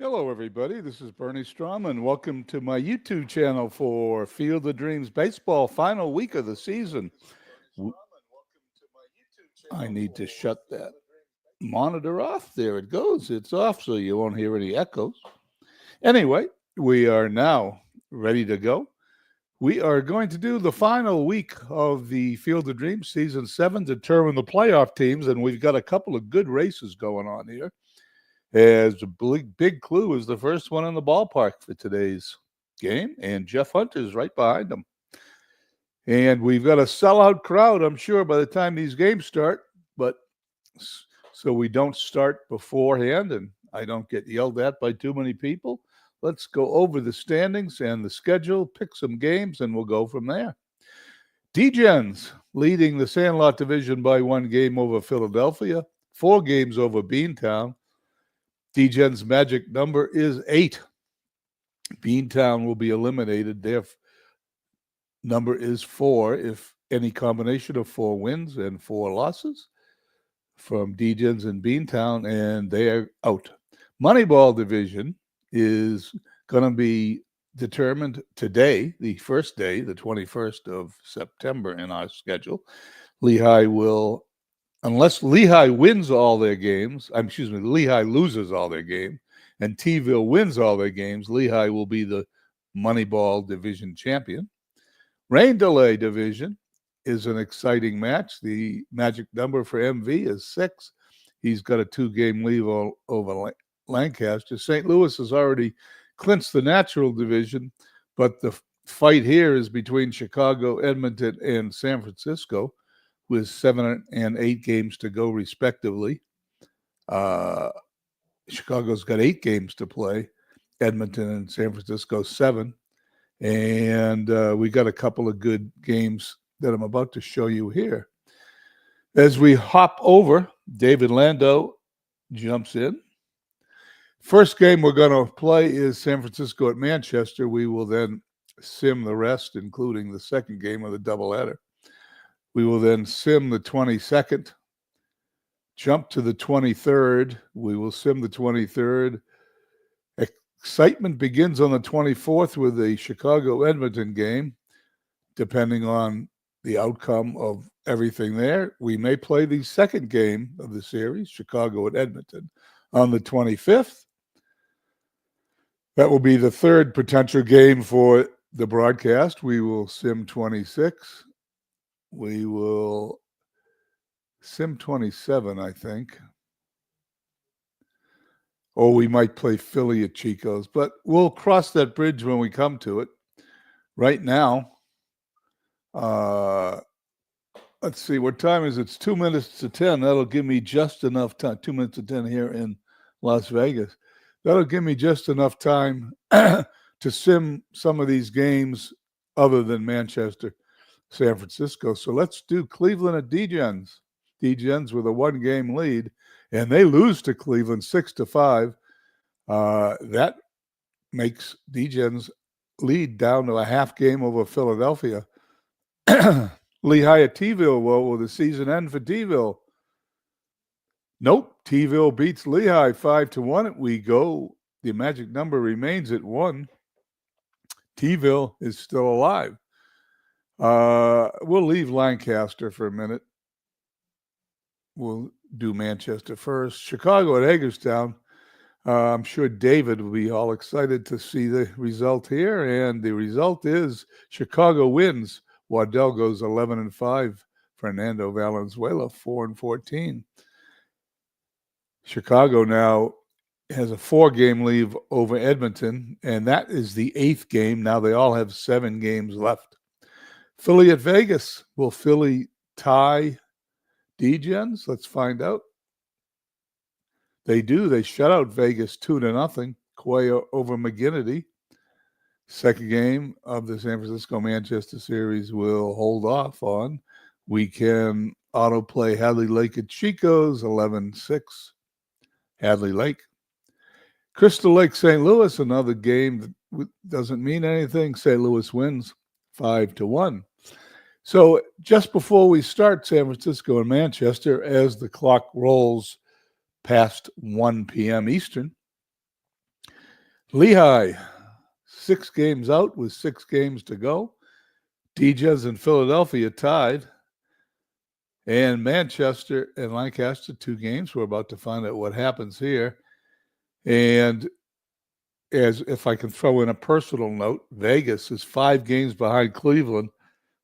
Hello, everybody. This is Bernie Strom, and welcome to my YouTube channel for Field of Dreams Baseball, final week of the season. I need to shut that monitor off. There it goes. It's off, so you won't hear any echoes. Anyway, we are now ready to go. We are going to do the final week of the Field of Dreams Season 7, determine the playoff teams, and we've got a couple of good races going on here. As a big clue is the first one in the ballpark for today's game, and Jeff Hunter's right behind him. And we've got a sellout crowd, I'm sure, by the time these games start, but so we don't start beforehand and I don't get yelled at by too many people. Let's go over the standings and the schedule, pick some games, and we'll go from there. D-Gens leading the Sandlot Division by 1 game over Philadelphia, 4 games over Beantown. D-Gen's magic number is 8. Beantown will be eliminated. Their number is 4 if any combination of 4 wins and 4 losses from D-Gens and Beantown, and they are out. Moneyball Division is going to be determined today, the first day, the 21st of September in our schedule. Lehigh will, unless Lehigh wins all their games, Lehigh loses all their games, and T-ville wins all their games, Lehigh will be the Moneyball Division champion. Rain Delay Division is an exciting match. The magic number for MV is 6. He's got a 2-game lead over Lancaster. St. Louis has already clinched the natural division, but the fight here is between Chicago, Edmonton, and San Francisco, with 7 and 8 games to go, respectively. Chicago's got 8 games to play. Edmonton and San Francisco 7. And we got a couple of good games that I'm about to show you here. As we hop over, David Lando jumps in. First game we're going to play is San Francisco at Manchester. We will then sim the rest, including the second game of the doubleheader. We will then sim the 22nd, jump to the 23rd. We will sim the 23rd. Excitement begins on the 24th with the Chicago-Edmonton game. Depending on the outcome of everything there, we may play the second game of the series, Chicago at Edmonton, on the 25th. That will be the third potential game for the broadcast. We will sim 26. We will sim 27, I think. Or we might play Philly at Chico's, but we'll cross that bridge when we come to it. Right now, let's see, what time is it? It's 2 minutes to 10. That'll give me just enough time. 2 minutes to 10 here in Las Vegas. That'll give me just enough time to sim some of these games other than Manchester, San Francisco. So let's do Cleveland at D-Gens. D-Gens with a 1-game lead, and they lose to Cleveland 6-5. That makes D-Gens lead down to a half game over Philadelphia. Lehigh at T-ville. Well, will the season end for T-ville? Nope. T-ville beats Lehigh 5-1. We go. The magic number remains at 1. T-ville is still alive. We'll leave Lancaster for a minute. We'll do Manchester first. Chicago at Hagerstown. I'm sure David will be all excited to see the result here. And the result is Chicago wins. Waddell goes 11-5. Fernando Valenzuela 4-14. Chicago now has a 4-game lead over Edmonton, and that is the 8th game. Now they all have 7 games left. Philly at Vegas. Will Philly tie D-Gens? Let's find out. They do. They shut out Vegas 2-0. Cuellar over McGinnity. Second game of the San Francisco-Manchester series will hold off on. We can autoplay Hadley Lake at Chico's 11-6. Hadley Lake. Crystal Lake, St. Louis, another game that doesn't mean anything. St. Louis wins 5-1. So just before we start San Francisco and Manchester, as the clock rolls past 1 p.m. Eastern, Lehigh, 6 games out with 6 games to go. DJs in Philadelphia tied. And Manchester and Lancaster, 2 games. We're about to find out what happens here. And as if I can throw in a personal note, Vegas is 5 games behind Cleveland,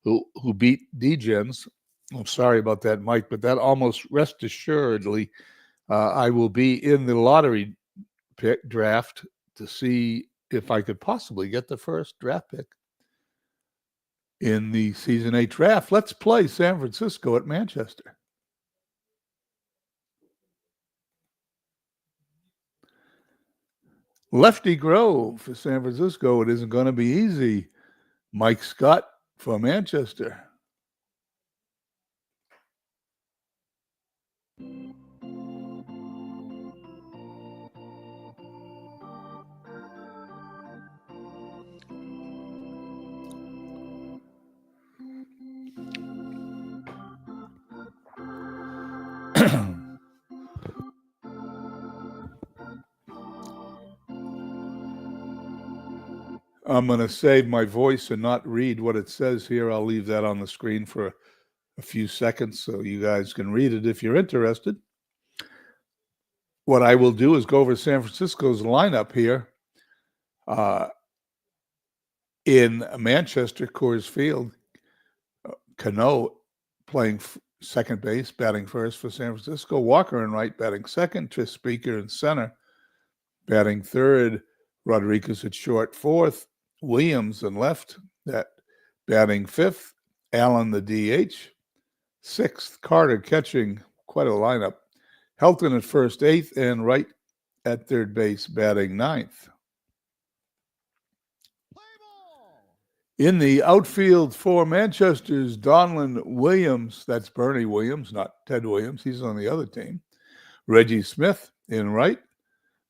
who beat DJs. I'm sorry about that, Mike, but that almost rest assuredly, I will be in the lottery pick draft to see if I could possibly get the first draft pick in the Season 8 draft. Let's play San Francisco at Manchester. Lefty Grove for San Francisco. It isn't going to be easy. Mike Scott for Manchester. I'm going to save my voice and not read what it says here. I'll leave that on the screen for a few seconds so you guys can read it if you're interested. What I will do is go over San Francisco's lineup here. In Manchester, Coors Field, Cano playing second base, batting first for San Francisco. Walker in right, batting second. Tris Speaker in center, batting third. Rodriguez at short, fourth. Williams in left, that batting fifth. Allen the DH, sixth. Carter catching, quite a lineup. Helton at first, eighth, and Wright at third base, batting ninth. In the outfield for Manchester's Donlin Williams, that's Bernie Williams, not Ted Williams. He's on the other team. Reggie Smith in right.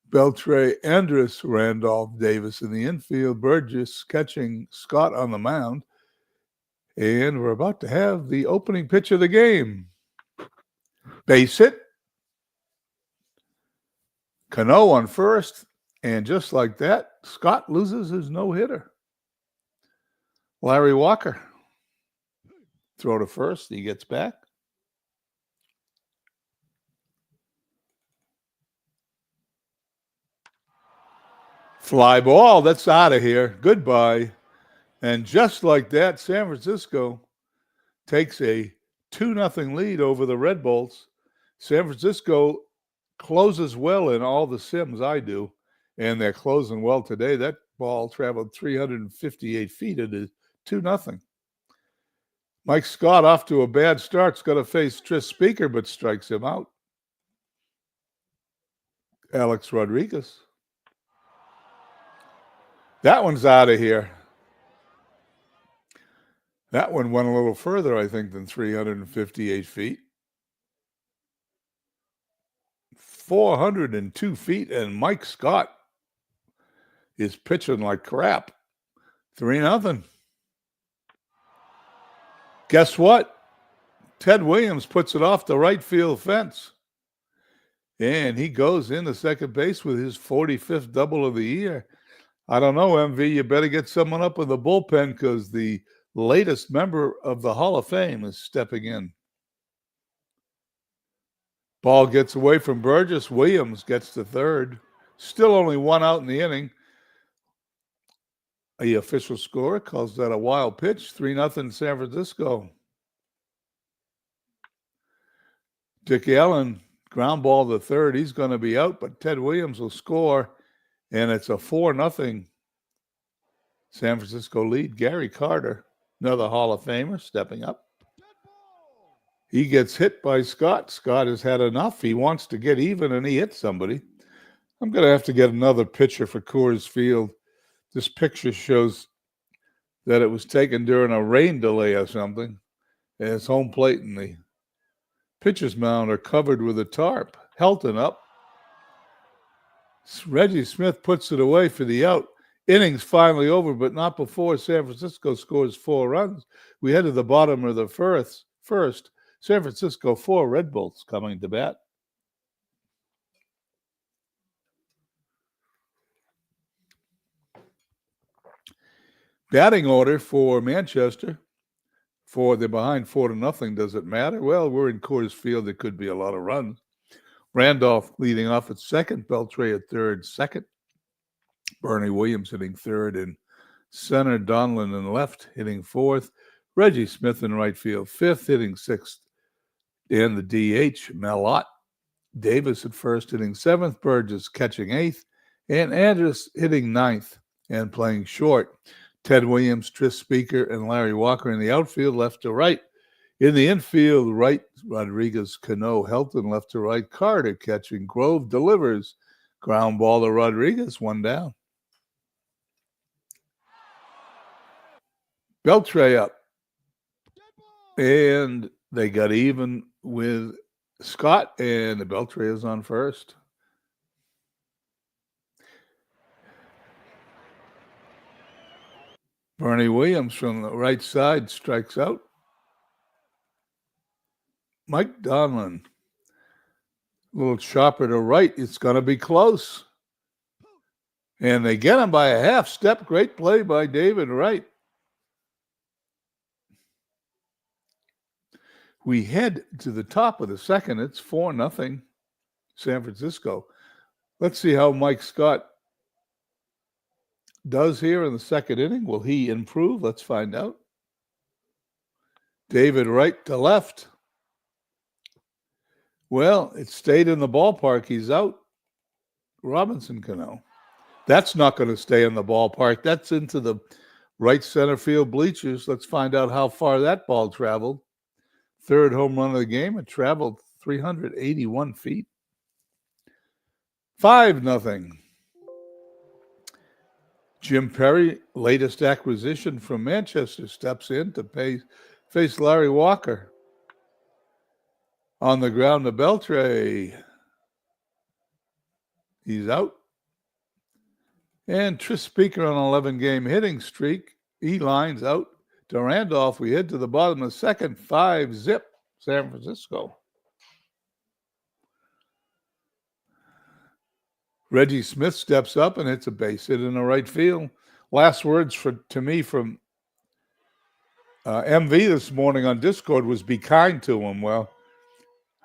Beltre Andrus, Randolph Davis in the infield. Burgess catching, Scott on the mound. And we're about to have the opening pitch of the game. Base hit. Cano on first. And just like that, Scott loses his no-hitter. Larry Walker, throw to first. He gets back. Fly ball. That's out of here. Goodbye. And just like that, San Francisco takes a 2-0 lead over the Red Bulls. San Francisco closes well in all the sims I do, and they're closing well today. That ball traveled 358 feet. It is 2-0. Mike Scott off to a bad start's got to face Tris Speaker, but strikes him out. Alex Rodriguez. That one's out of here. That one went a little further, I think, than 358 feet. 402 feet, and Mike Scott is pitching like crap. 3-0. Guess what? Ted Williams puts it off the right field fence. And he goes into second base with his 45th double of the year. I don't know, MV, you better get someone up in the bullpen because the latest member of the Hall of Fame is stepping in. Ball gets away from Burgess. Williams gets to third. Still only one out in the inning. The official score calls that a wild pitch. 3-0 San Francisco. Dick Allen, ground ball to third. He's going to be out, but Ted Williams will score, and it's a 4-0 San Francisco lead. Gary Carter, another Hall of Famer, stepping up. He gets hit by Scott. Scott has had enough. He wants to get even, and he hits somebody. I'm going to have to get another picture for Coors Field. This picture shows that it was taken during a rain delay or something. And it's home plate and the pitcher's mound are covered with a tarp. Helton up. Reggie Smith puts it away for the out. Innings finally over, but not before San Francisco scores 4 runs. We head to the bottom of the first. San Francisco 4, Red Bulls coming to bat. Batting order for Manchester. For they're behind 4-0. Does it matter? Well, we're in Coors Field. There could be a lot of runs. Randolph leading off at second. Beltray at third. Second. Bernie Williams hitting third. And center. Donlin in left hitting fourth. Reggie Smith in right field fifth, hitting sixth. And the DH, Melott. Davis at first hitting seventh. Burgess catching eighth. And Andrus hitting ninth and playing short. Ted Williams, Tris Speaker, and Larry Walker in the outfield, left to right. In the infield, right, Rodriguez, Cano, Helton, left to right. Carter catching. Grove delivers. Ground ball to Rodriguez, one down. Beltray up. And they got even with Scott, and the Beltray is on first. Bernie Williams from the right side strikes out. Mike Donlin. Little chopper to right. It's going to be close. And they get him by a half step. Great play by David Wright. We head to the top of the second. It's 4-0 San Francisco. Let's see how Mike Scott does here in the second inning. Will he improve? Let's find out. David Wright to left. Well, it stayed in the ballpark. He's out. Robinson Cano. That's not going to stay in the ballpark. That's into the right center field bleachers. Let's find out how far that ball traveled. Third home run of the game. It traveled 381 feet. 5-0. Jim Perry, latest acquisition from Manchester, steps in to face Larry Walker. On the ground to Beltray. He's out. And Tris Speaker on an 11-game hitting streak. He lines out to Randolph. We head to the bottom of the second. 5-0 San Francisco. Reggie Smith steps up and hits a base hit in the right field. Last words to me from MV this morning on Discord was be kind to him. Well,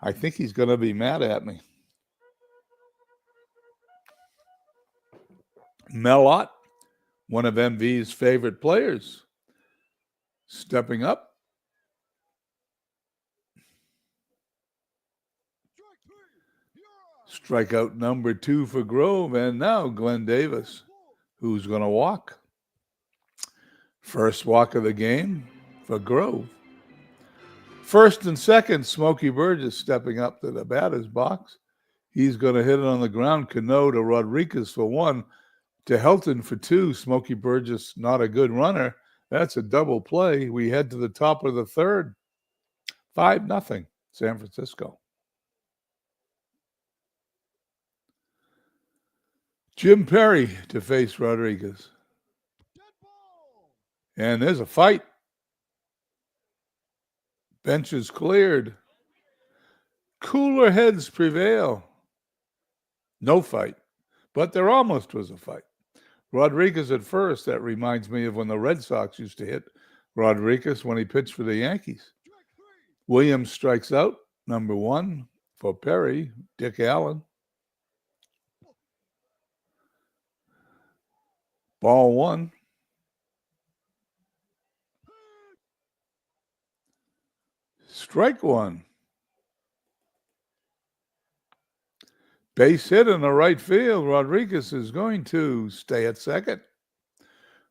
I think he's going to be mad at me. Melott, one of MV's favorite players, stepping up. Strikeout number 2 for Grove, and now Glenn Davis, who's going to walk. First walk of the game for Grove. First and second, Smokey Burgess stepping up to the batter's box. He's going to hit it on the ground. Cano to Rodriguez for 1, to Helton for 2. Smokey Burgess, not a good runner. That's a double play. We head to the top of the third. 5-0 San Francisco. Jim Perry to face Rodriguez. And there's a fight. Bench is cleared. Cooler heads prevail. No fight. But there almost was a fight. Rodriguez at first. That reminds me of when the Red Sox used to hit Rodriguez when he pitched for the Yankees. Williams strikes out. Number 1 for Perry. Dick Allen. Ball 1. Strike 1. Base hit in the right field. Rodriguez is going to stay at second.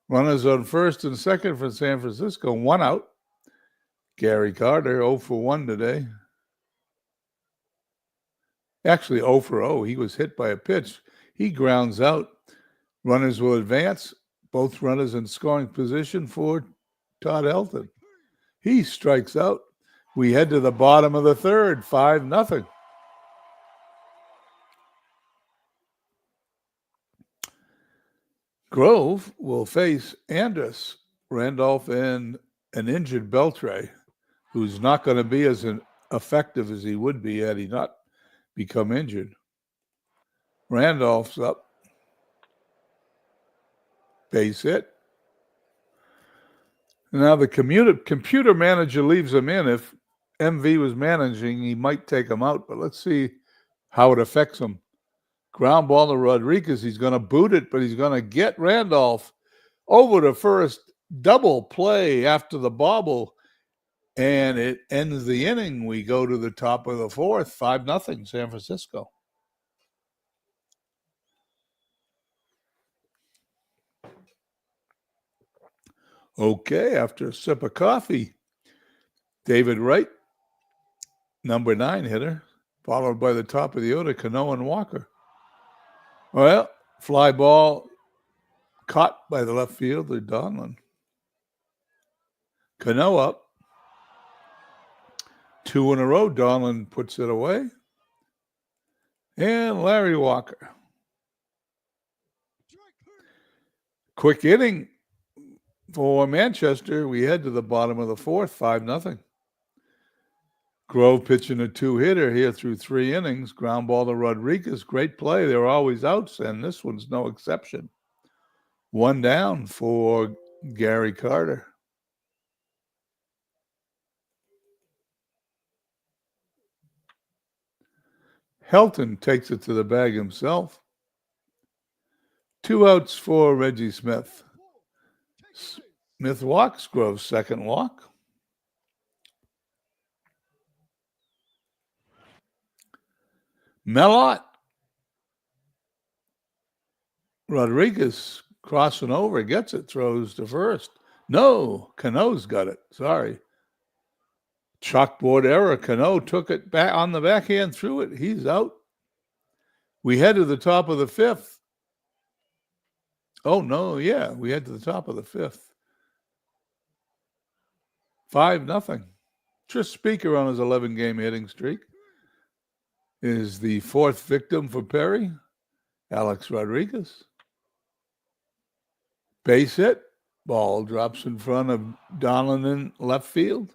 Runners on first and second for San Francisco. 1 out. Gary Carter, 0 for 1 today. Actually, 0 for 0. He was hit by a pitch. He grounds out. Runners will advance. Both runners in scoring position for Todd Helton. He strikes out. We head to the bottom of the third. 5-0. Grove will face Andrus, Randolph, and an injured Beltray, who's not going to be as effective as he would be had he not become injured. Randolph's up. Base hit. Now the computer manager leaves him in. If MV was managing, he might take him out, but let's see how it affects him. Ground ball to Rodriguez. He's going to boot it, but he's going to get Randolph over to first. Double play after the bobble, and it ends the inning. We go to the top of the fourth, 5-0 San Francisco. Okay, after a sip of coffee, David Wright, number 9 hitter, followed by the top of the order, Cano and Walker. Well, fly ball caught by the left fielder, Donlin. Cano up. 2 in a row, Donlin puts it away. And Larry Walker. Quick inning for Manchester. We head to the bottom of the fourth, 5-0. Grove pitching a 2-hitter here through 3 innings. Ground ball to Rodriguez. Great play. They're always outs, and this one's no exception. 1 down for Gary Carter. Helton takes it to the bag himself. 2 outs for Reggie Smith. Smith walks, Grove's second walk. Melott. Rodriguez crossing over, gets it, throws to first. No, Cano's got it. Sorry. Chalkboard error. Cano took it back on the backhand, threw it. He's out. We head to the top of the 5th. Oh, no, yeah, we head to the top of the 5th. 5-0. Tris Speaker on his 11-game hitting streak is the 4th victim for Perry, Alex Rodriguez. Base hit. Ball drops in front of Donlin in left field.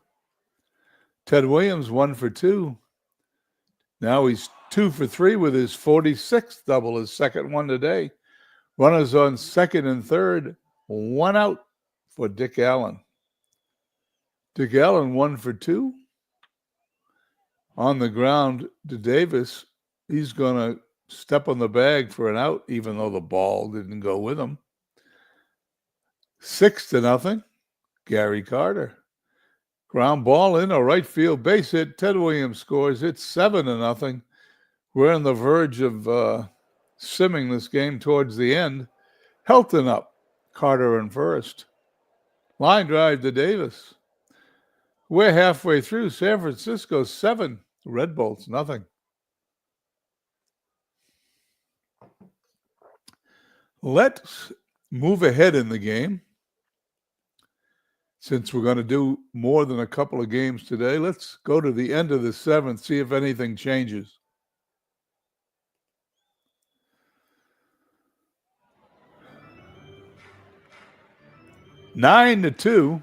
Ted Williams 1 for 2. Now he's 2 for 3 with his 46th double, his second one today. Runners on second and third. 1 out for Dick Allen. Dick Allen 1 for 2. On the ground to Davis. He's going to step on the bag for an out, even though the ball didn't go with him. 6-0. Gary Carter. Ground ball in a right field base hit. Ted Williams scores. It's 7-0. We're on the verge of simming this game towards the end. Helton up. Carter in first. Line drive to Davis. We're halfway through. San Francisco 7. Red Bolts nothing. Let's move ahead in the game. Since we're going to do more than a couple of games today, let's go to the end of the 7th, see if anything changes. 9-2.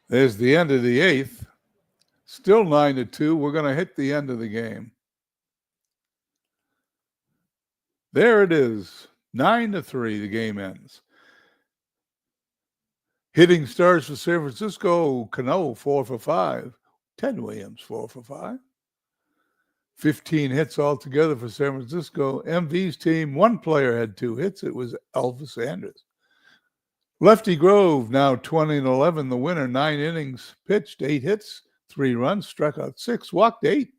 There's the end of the 8th. Still 9-2. We're going to hit the end of the game. There it is. 9-3. The game ends. Hitting stars for San Francisco. Cano 4 for 5. Ted Williams 4 for 5. 15 hits altogether for San Francisco. MV's team, one player had 2 hits. It was Elvis Andrus. Lefty Grove now 20-11. The winner. 9 innings pitched, 8 hits. 3 runs, struck out 6, walked 8.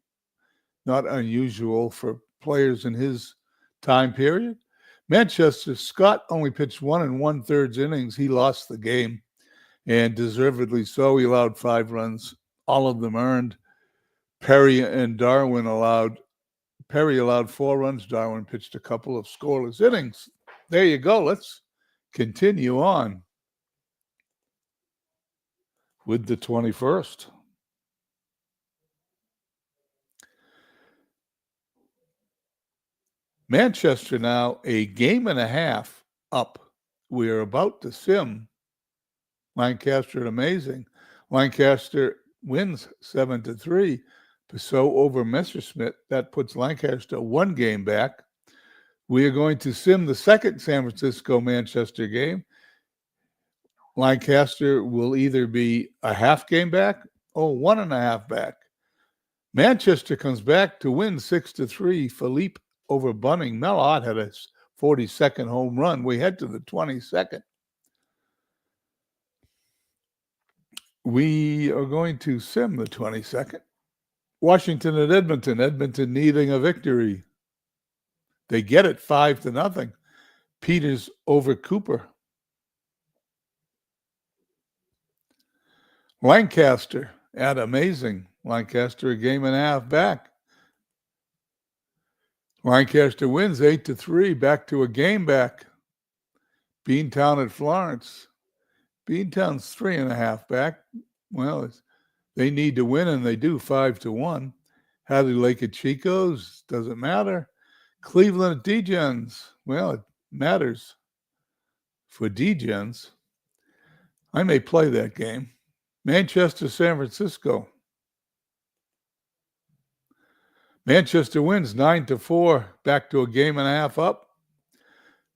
Not unusual for players in his time period. Manchester Scott only pitched 1 1/3 innings. He lost the game, and deservedly so. He allowed 5 runs, all of them earned. Perry allowed 4 runs. Darwin pitched a couple of scoreless innings. There you go. Let's continue on with the 21st. Manchester now a game and a half up. We are about to sim Lancaster amazing. Lancaster wins 7-3. So over Messerschmitt, that puts Lancaster 1 game back. We are going to sim the second San Francisco-Manchester game. Lancaster will either be a half game back or 1.5 back. Manchester comes back to win 6-3. Philippe over Bunning. Mellott had a 42nd home run. We head to the 22nd. We are going to sim the 22nd. Washington at Edmonton. Edmonton needing a victory. They get it 5-0. Peters over Cooper. Lancaster at Amazing. Lancaster a game and a half back. Lancaster wins 8-3, back to a game back. Beantown at Florence. Beantown's 3.5 back. Well, they need to win, and they do 5-1. Hadley Lake at Chico's, doesn't matter. Cleveland at Degens. Well, it matters for Degens. I may play that game. Manchester, San Francisco. Manchester wins 9-4, back to a game and a half up.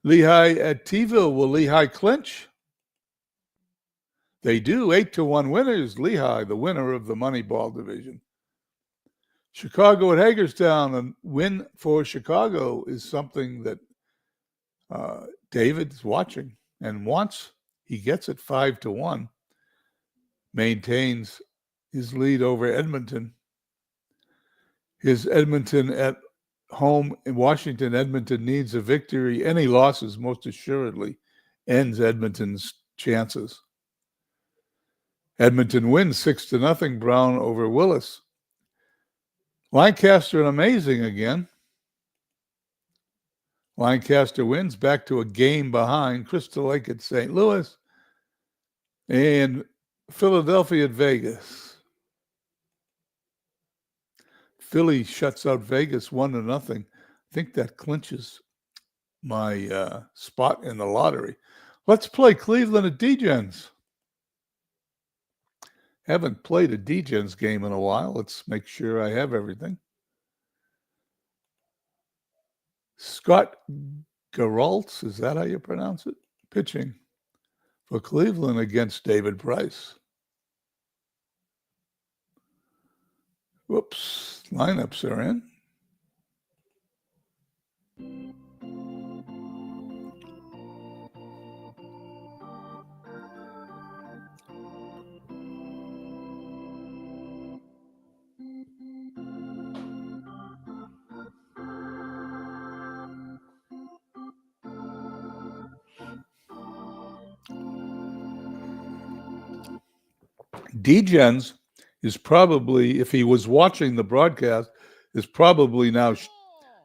Lehigh at T-ville. Will Lehigh clinch? They do. 8-1 winners. Lehigh, the winner of the Moneyball division. Chicago at Hagerstown. A win for Chicago is something that David's watching and wants. He gets it 5-1. Maintains his lead over Edmonton. His Edmonton at home in Washington. Edmonton needs a victory. Any losses most assuredly ends Edmonton's chances. Edmonton wins 6-0. Brown over Willis. Lancaster and Amazing again. Lancaster wins, back to a game behind. Crystal Lake at St. Louis. And Philadelphia at Vegas. Philly shuts out Vegas 1-0. I think that clinches my spot in the lottery. Let's play Cleveland at Degens. Haven't played a Degens game in a while. Let's make sure I have everything. Scott Geraltz, is that how you pronounce it? Pitching for Cleveland against David Price. Whoops, lineups are in. Degens is probably, if he was watching the broadcast, is probably now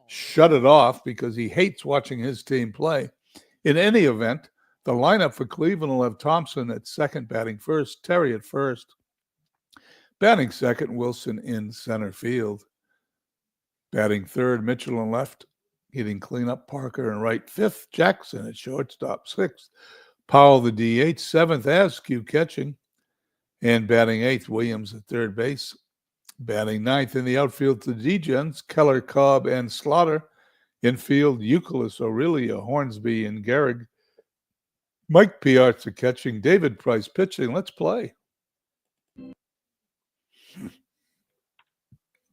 shut it off because he hates watching his team play. In any event, the lineup for Cleveland will have Thompson at second, batting first, Terry at first. Batting second, Wilson in center field. Batting third, Mitchell in left. Hitting cleanup, Parker in right. Fifth, Jackson at shortstop. Sixth, Powell the DH. Seventh, Askew catching. And batting eighth, Williams at third base. Batting ninth in the outfield to Degens, Keller, Cobb, and Slaughter. Infield, Euclid, Aurelia, Hornsby, and Gehrig. Mike Piazza catching, David Price pitching. Let's play.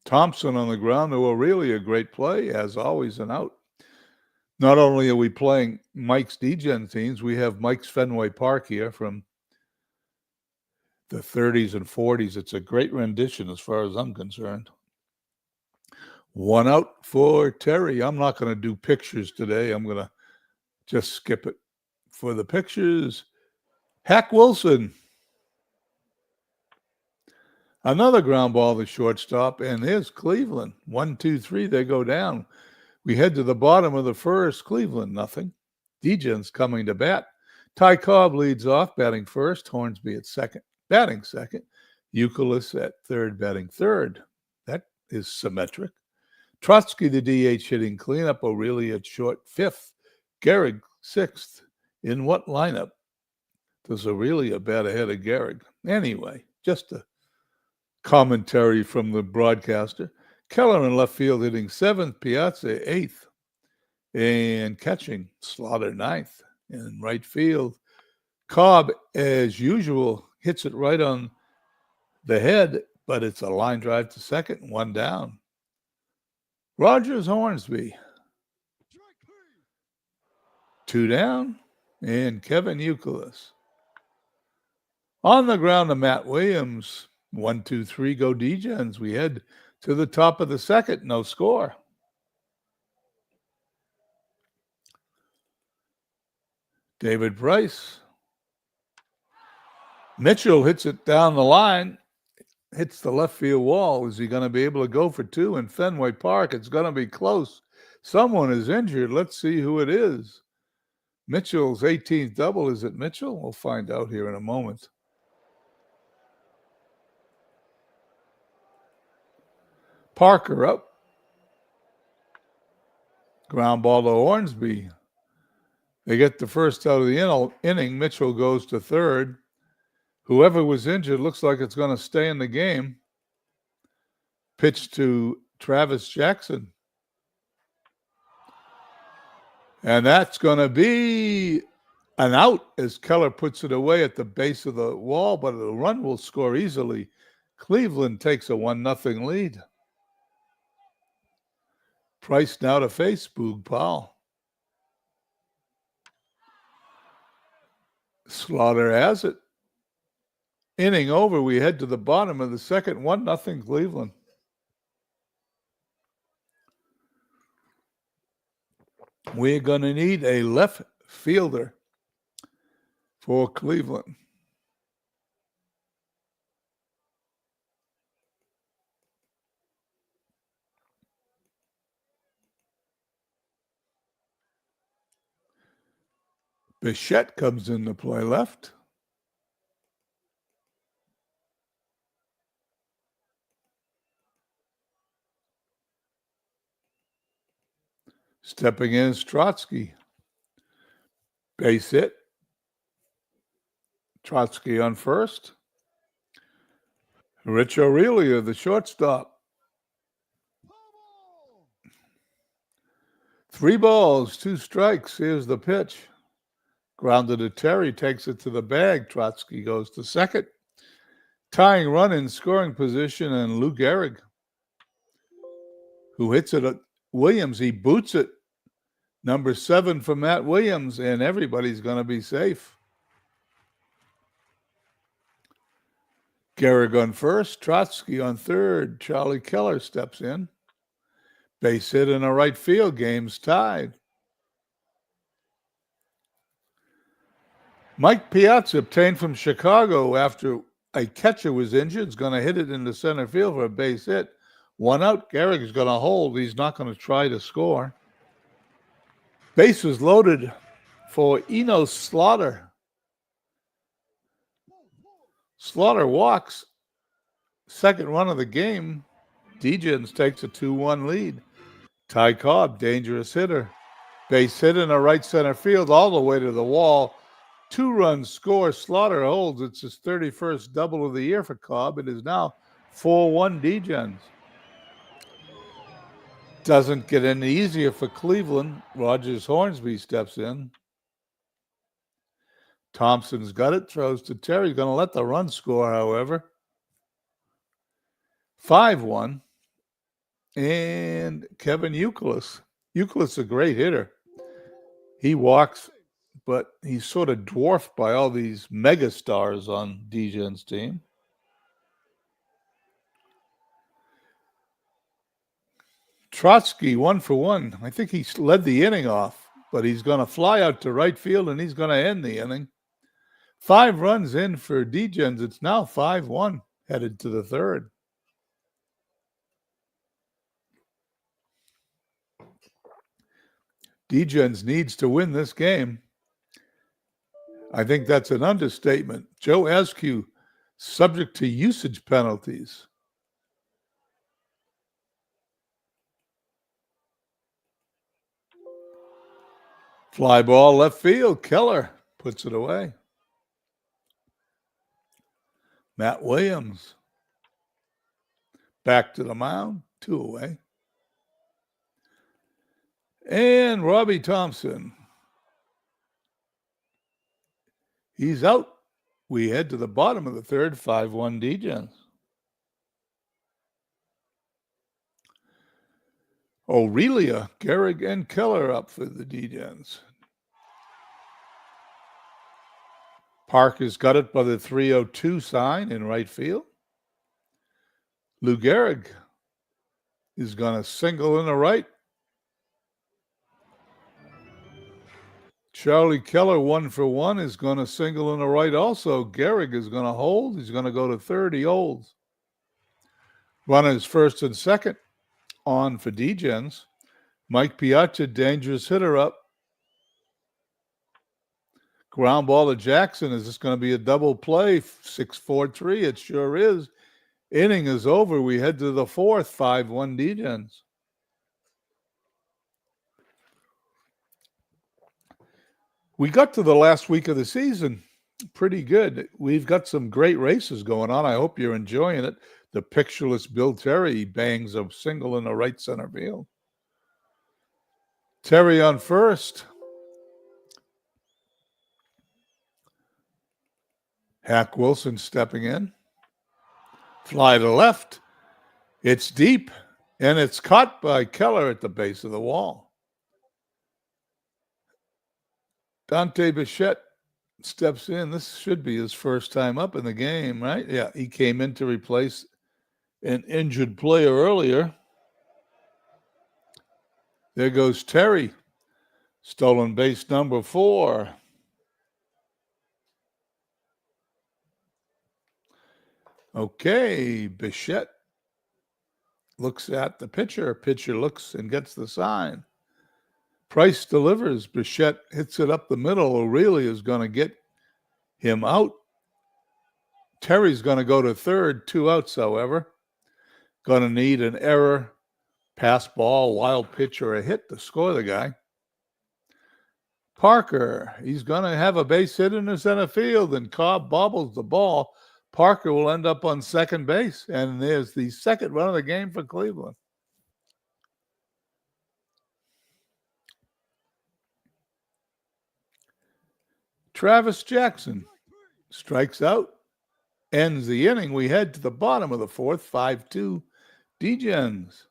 Thompson on the ground to Aurelia, great play, as always, an out. Not only are we playing Mike's Degens teams, we have Mike's Fenway Park here from the 30s and 40s. It's a great rendition as far as I'm concerned. One out for Terry. I'm not going to do pictures today. I'm going to just skip it. For the pictures, Hack Wilson. Another ground ball to shortstop, and here's Cleveland. 1, 2, 3, they go down. We head to the bottom of the first. Cleveland, nothing. Degens coming to bat. Ty Cobb leads off, batting first. Hornsby at second. Batting second, Euclid at third, batting third. That is symmetric. Trotsky, the DH, hitting cleanup. Aurelia at short, fifth. Gehrig, sixth. In what lineup does Aurelia bat ahead of Gehrig? Anyway, just a Commentary from the broadcaster. Keller in left field hitting 7th, Piazza 8th, and catching Slaughter 9th. In right field, Cobb, as usual, hits it right on the head, but it's a line drive to second, 1 down. Rogers Hornsby, 2 down, and Kevin Youkilis. On the ground to Matt Williams, 1, 2, 3, go D-Gens. We head to the top of the second, no score. David Price. Mitchell hits it down the line, hits the left field wall. Is he going to be able to go for 2 in Fenway Park? It's going to be close. Someone is injured. Let's see who it is. Mitchell's 18th double. Is it Mitchell? We'll find out here in a moment. Parker up. Ground ball to Hornsby. They get the first out of the inning. Mitchell goes to third. Whoever was injured looks like it's going to stay in the game. Pitch to Travis Jackson. And that's going to be an out as Keller puts it away at the base of the wall, but the run will score easily. Cleveland takes a 1-0 lead. Price now to face Boog Powell. Slaughter has it. Inning over, we head to the bottom of the second, 1-0 Cleveland. We're going to need a left fielder for Cleveland. Bichette comes in to play left. Stepping in, Trotsky. Base hit. Trotsky on first. Rich Aurelia, the shortstop. 3 balls, 2 strikes. Here's the pitch. Grounded to Terry, takes it to the bag. Trotsky goes to second. Tying run in scoring position, and Lou Gehrig, who hits it at Williams. He boots it. Number 7 for Matt Williams, and everybody's going to be safe. Gehrig on first, Trotsky on third. Charlie Keller steps in. Base hit in a right field. Game's tied. Mike Piazza, obtained from Chicago after a catcher was injured, is going to hit it into center field for a base hit. 1 out. Gehrig is going to hold. He's not going to try to score. Bases loaded for Enos Slaughter. Slaughter walks. Second run of the game. D-Gens takes a 2-1 lead. Ty Cobb, dangerous hitter. Base hit in a right center field all the way to the wall. 2-run score. Slaughter holds. It's his 31st double of the year for Cobb. It is now 4-1 D-Gens. Doesn't get any easier for Cleveland. Rogers Hornsby steps in. Thompson's got it. Throws to Terry. Going to let the run score, however. 5-1. And Kevin Youkilis. Youkilis is a great hitter. He walks, but he's sort of dwarfed by all these mega stars on D-Gen's team. Trotsky, 1 for 1. I think he led the inning off, but he's going to fly out to right field, and he's going to end the inning. 5 runs in for D-Gens. It's now 5-1, headed to the third. D-Gens needs to win this game. I think that's an understatement. Joe Askew, subject to usage penalties. Fly ball left field. Keller puts it away. Matt Williams. back to the mound, 2 away. And Robbie Thompson, he's out. We head to the bottom of the third, 5-1 Dgens. Aurelia, Gehrig, and Keller up for the Dgens. Parker's got it by the 3-0-2 sign in right field. Lou Gehrig is going to single in the right. Charlie Keller, 1 for 1, is going to single in the right also. Gehrig is going to hold. He's going to go to third. He holds. Runners first and second on for Dgens. Mike Piazza, dangerous hitter up. Ground ball to Jackson. Is this going to be a double play? 6-4-3. It sure is. Inning is over. We head to the fourth, 5-1 Dgens. We got to the last week of the season. Pretty good. We've got some great races going on. I hope you're enjoying it. The pictureless Bill Terry bangs a single in the right center field. Terry on first. Hack Wilson stepping in. Fly to left. It's deep, and it's caught by Keller at the base of the wall. Dante Bichette steps in. This should be his first time up in the game, right? Yeah, he came in to replace an injured player earlier. There goes Terry. Stolen base number 4. Okay, Bichette looks at the pitcher. Pitcher looks and gets the sign. Price delivers. Bichette hits it up the middle. Aurelia is going to get him out. Terry's going to go to third. 2 outs, however. Going to need an error, pass ball, wild pitch, or a hit to score the guy. Parker, he's going to have a base hit in the center field, and Cobb bobbles the ball. Parker will end up on second base, and there's the second run of the game for Cleveland. Travis Jackson strikes out, ends the inning. We head to the bottom of the fourth, 5-2 Dgens.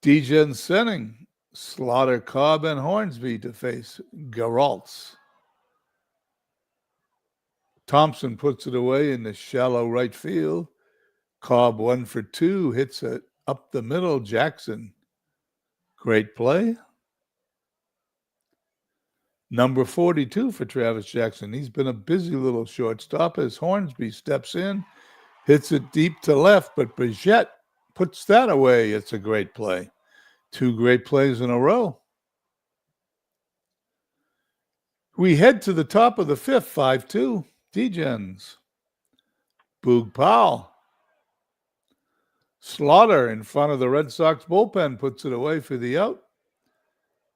Dgens sending Slaughter, Cobb, and Hornsby to face Geraltz. Thompson puts it away in the shallow right field. Cobb 1 for 2, hits it up the middle. Jackson, great play. Number 42 for Travis Jackson. He's been a busy little shortstop as Hornsby steps in, hits it deep to left, but Bichette puts that away. It's a great play. 2 great plays in a row. We head to the top of the fifth, 5-2 Dgens. Boog Powell. Slaughter in front of the Red Sox bullpen puts it away for the out.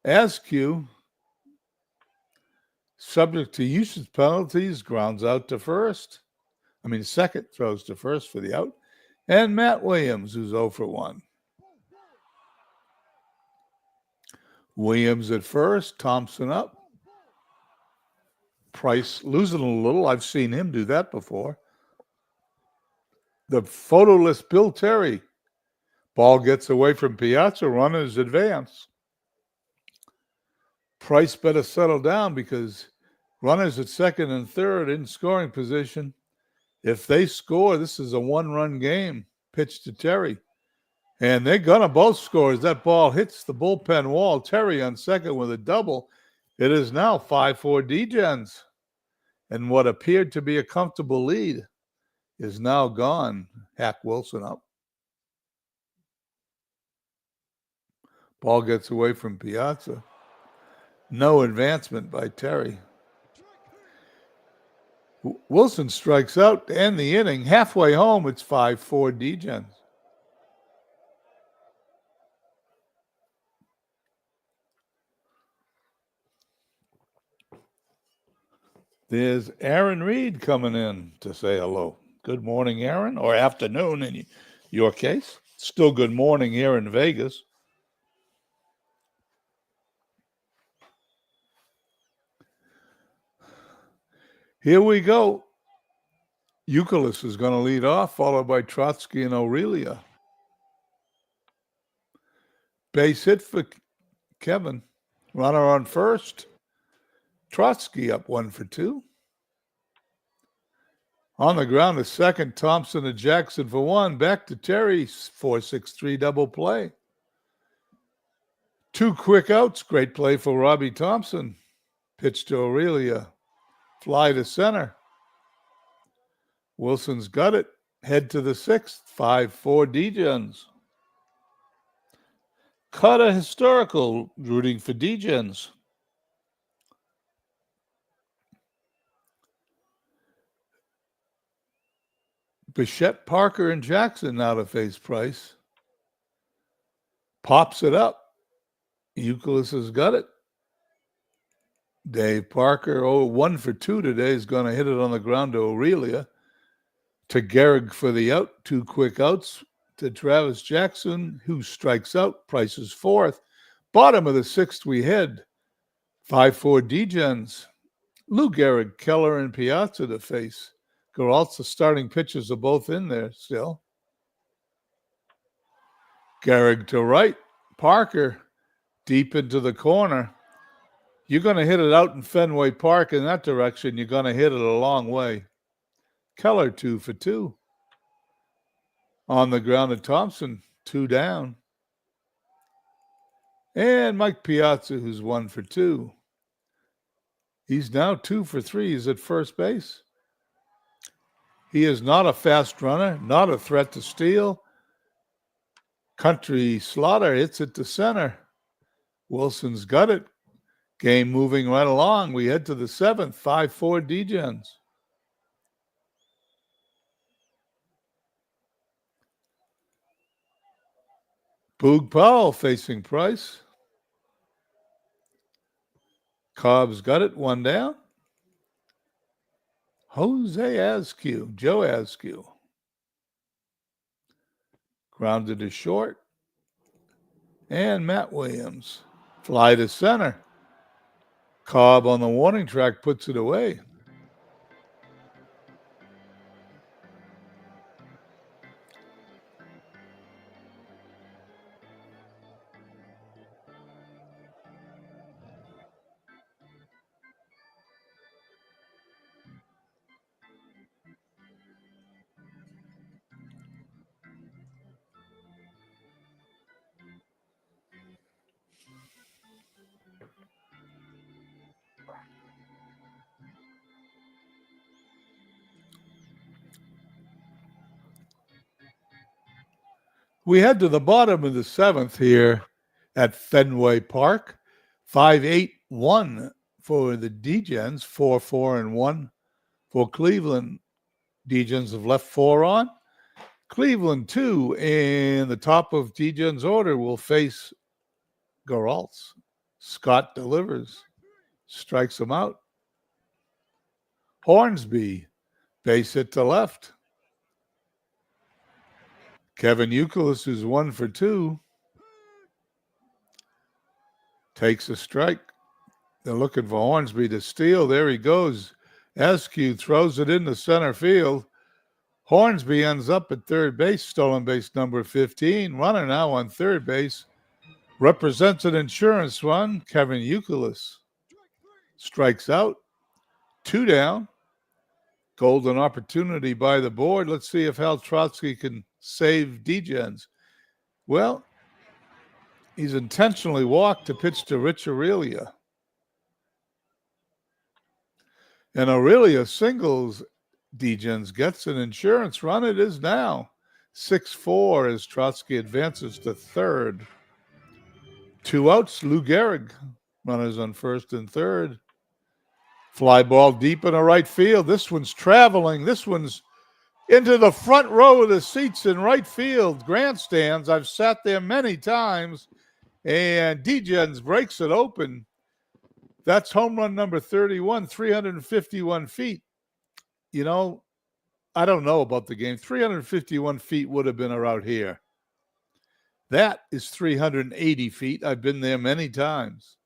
Askew, subject to usage penalties, grounds out to second, throws to first for the out. And Matt Williams, who's 0 for 1. Williams at first, Thompson up. Price losing a little. I've seen him do that before. The photoless Bill Terry. Ball gets away from Piazza. Runners advance. Price better settle down because runners at second and third in scoring position. If they score, this is a 1-run game. Pitch to Terry. And they're going to both score as that ball hits the bullpen wall. Terry on second with a double. It is now 5-4 Dgens. And what appeared to be a comfortable lead is now gone. Hack Wilson up. Ball gets away from Piazza. No advancement by Terry. Wilson strikes out to end the inning. Halfway home, it's 5-4 Dgens. There's Aaron Reed coming in to say hello. Good morning, Aaron, or afternoon in Your case? Still good morning here in Vegas. Here we go. Euclid is going to lead off, followed by Trotsky and Aurelia. Base hit for Kevin. Runner on first. Trotsky up 1-for-2. On the ground, a second. Thompson and Jackson for 1. Back to Terry. 4-6-3 double play. 2 quick outs. Great play for Robbie Thompson. Pitch to Aurelia. Fly to center. Wilson's got it. Head to the 6th. 5-4 Degens. Cutter historical. Rooting for Degens. Bichette, Parker, and Jackson now to face Price. Pops it up. Euclid has got it. Dave Parker, 1-for-2 today, is going to hit it on the ground to Aurelia. To Gehrig for the out. 2 quick outs to Travis Jackson, who strikes out. Price is 4th. Bottom of the 6th we head. 5-4 Degens. Lou Gehrig, Keller, and Piazza to face. Geralt's starting pitchers are both in there still. Gehrig to right. Parker deep into the corner. You're going to hit it out in Fenway Park in that direction. You're going to hit it a long way. Keller 2-for-2. On the ground to Thompson, 2 down. And Mike Piazza, who's 1-for-2. He's now 2-for-3. He's at first base. He is not a fast runner, not a threat to steal. Country Slaughter hits it to center. Wilson's got it. Game moving right along. We head to the 7th, 5-4 Degens. Boog Powell facing Price. Cobb's got it, 1 down. Jose Askew, Joe Askew. Grounded to short. And Matt Williams. Fly to center. Cobb on the warning track puts it away. We head to the bottom of the 7th here at Fenway Park. 5-8-1 for the Degens, 4-4-1 for Cleveland. Degens have left 4 on. Cleveland 2, and the top of Degens' order will face Geralt's. Scott delivers, strikes him out. Hornsby, base hit to left. Kevin Euclid, who's 1-for-2, takes a strike. They're looking for Hornsby to steal. There he goes. Askew throws it into center field. Hornsby ends up at third base, stolen base number 15. Runner now on third base. Represents an insurance run. Kevin Euclid strikes out. 2 down. Golden opportunity by the board. Let's see if Hal Trotsky can save Degens. Well, he's intentionally walked to pitch to Rich Aurelia. And Aurelia singles. Degens gets an insurance run. It is now 6-4 as Trotsky advances to third. 2 outs. Lou Gehrig. Runners on first and third. Fly ball deep in the right field. This one's traveling. This one's into the front row of the seats in right field. Grandstands. I've sat there many times. And Degens breaks it open. That's home run number 31, 351 feet. You know, I don't know about the game. 351 feet would have been around here. That is 380 feet. I've been there many times.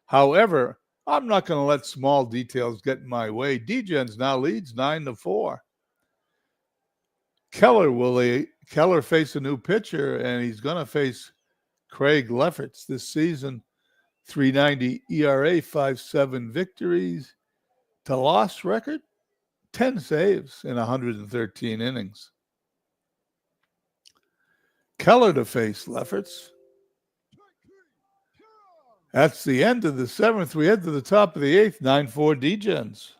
However, I'm not going to let small details get in my way. D-Gens now leads 9-4. Keller face a new pitcher, and he's going to face Craig Lefferts this season. 390 ERA, 5.7 victories. To loss record, 10 saves in 113 innings. Keller to face Lefferts. That's the end of the seventh. We head to the top of the eighth, 9-4 D-Gens.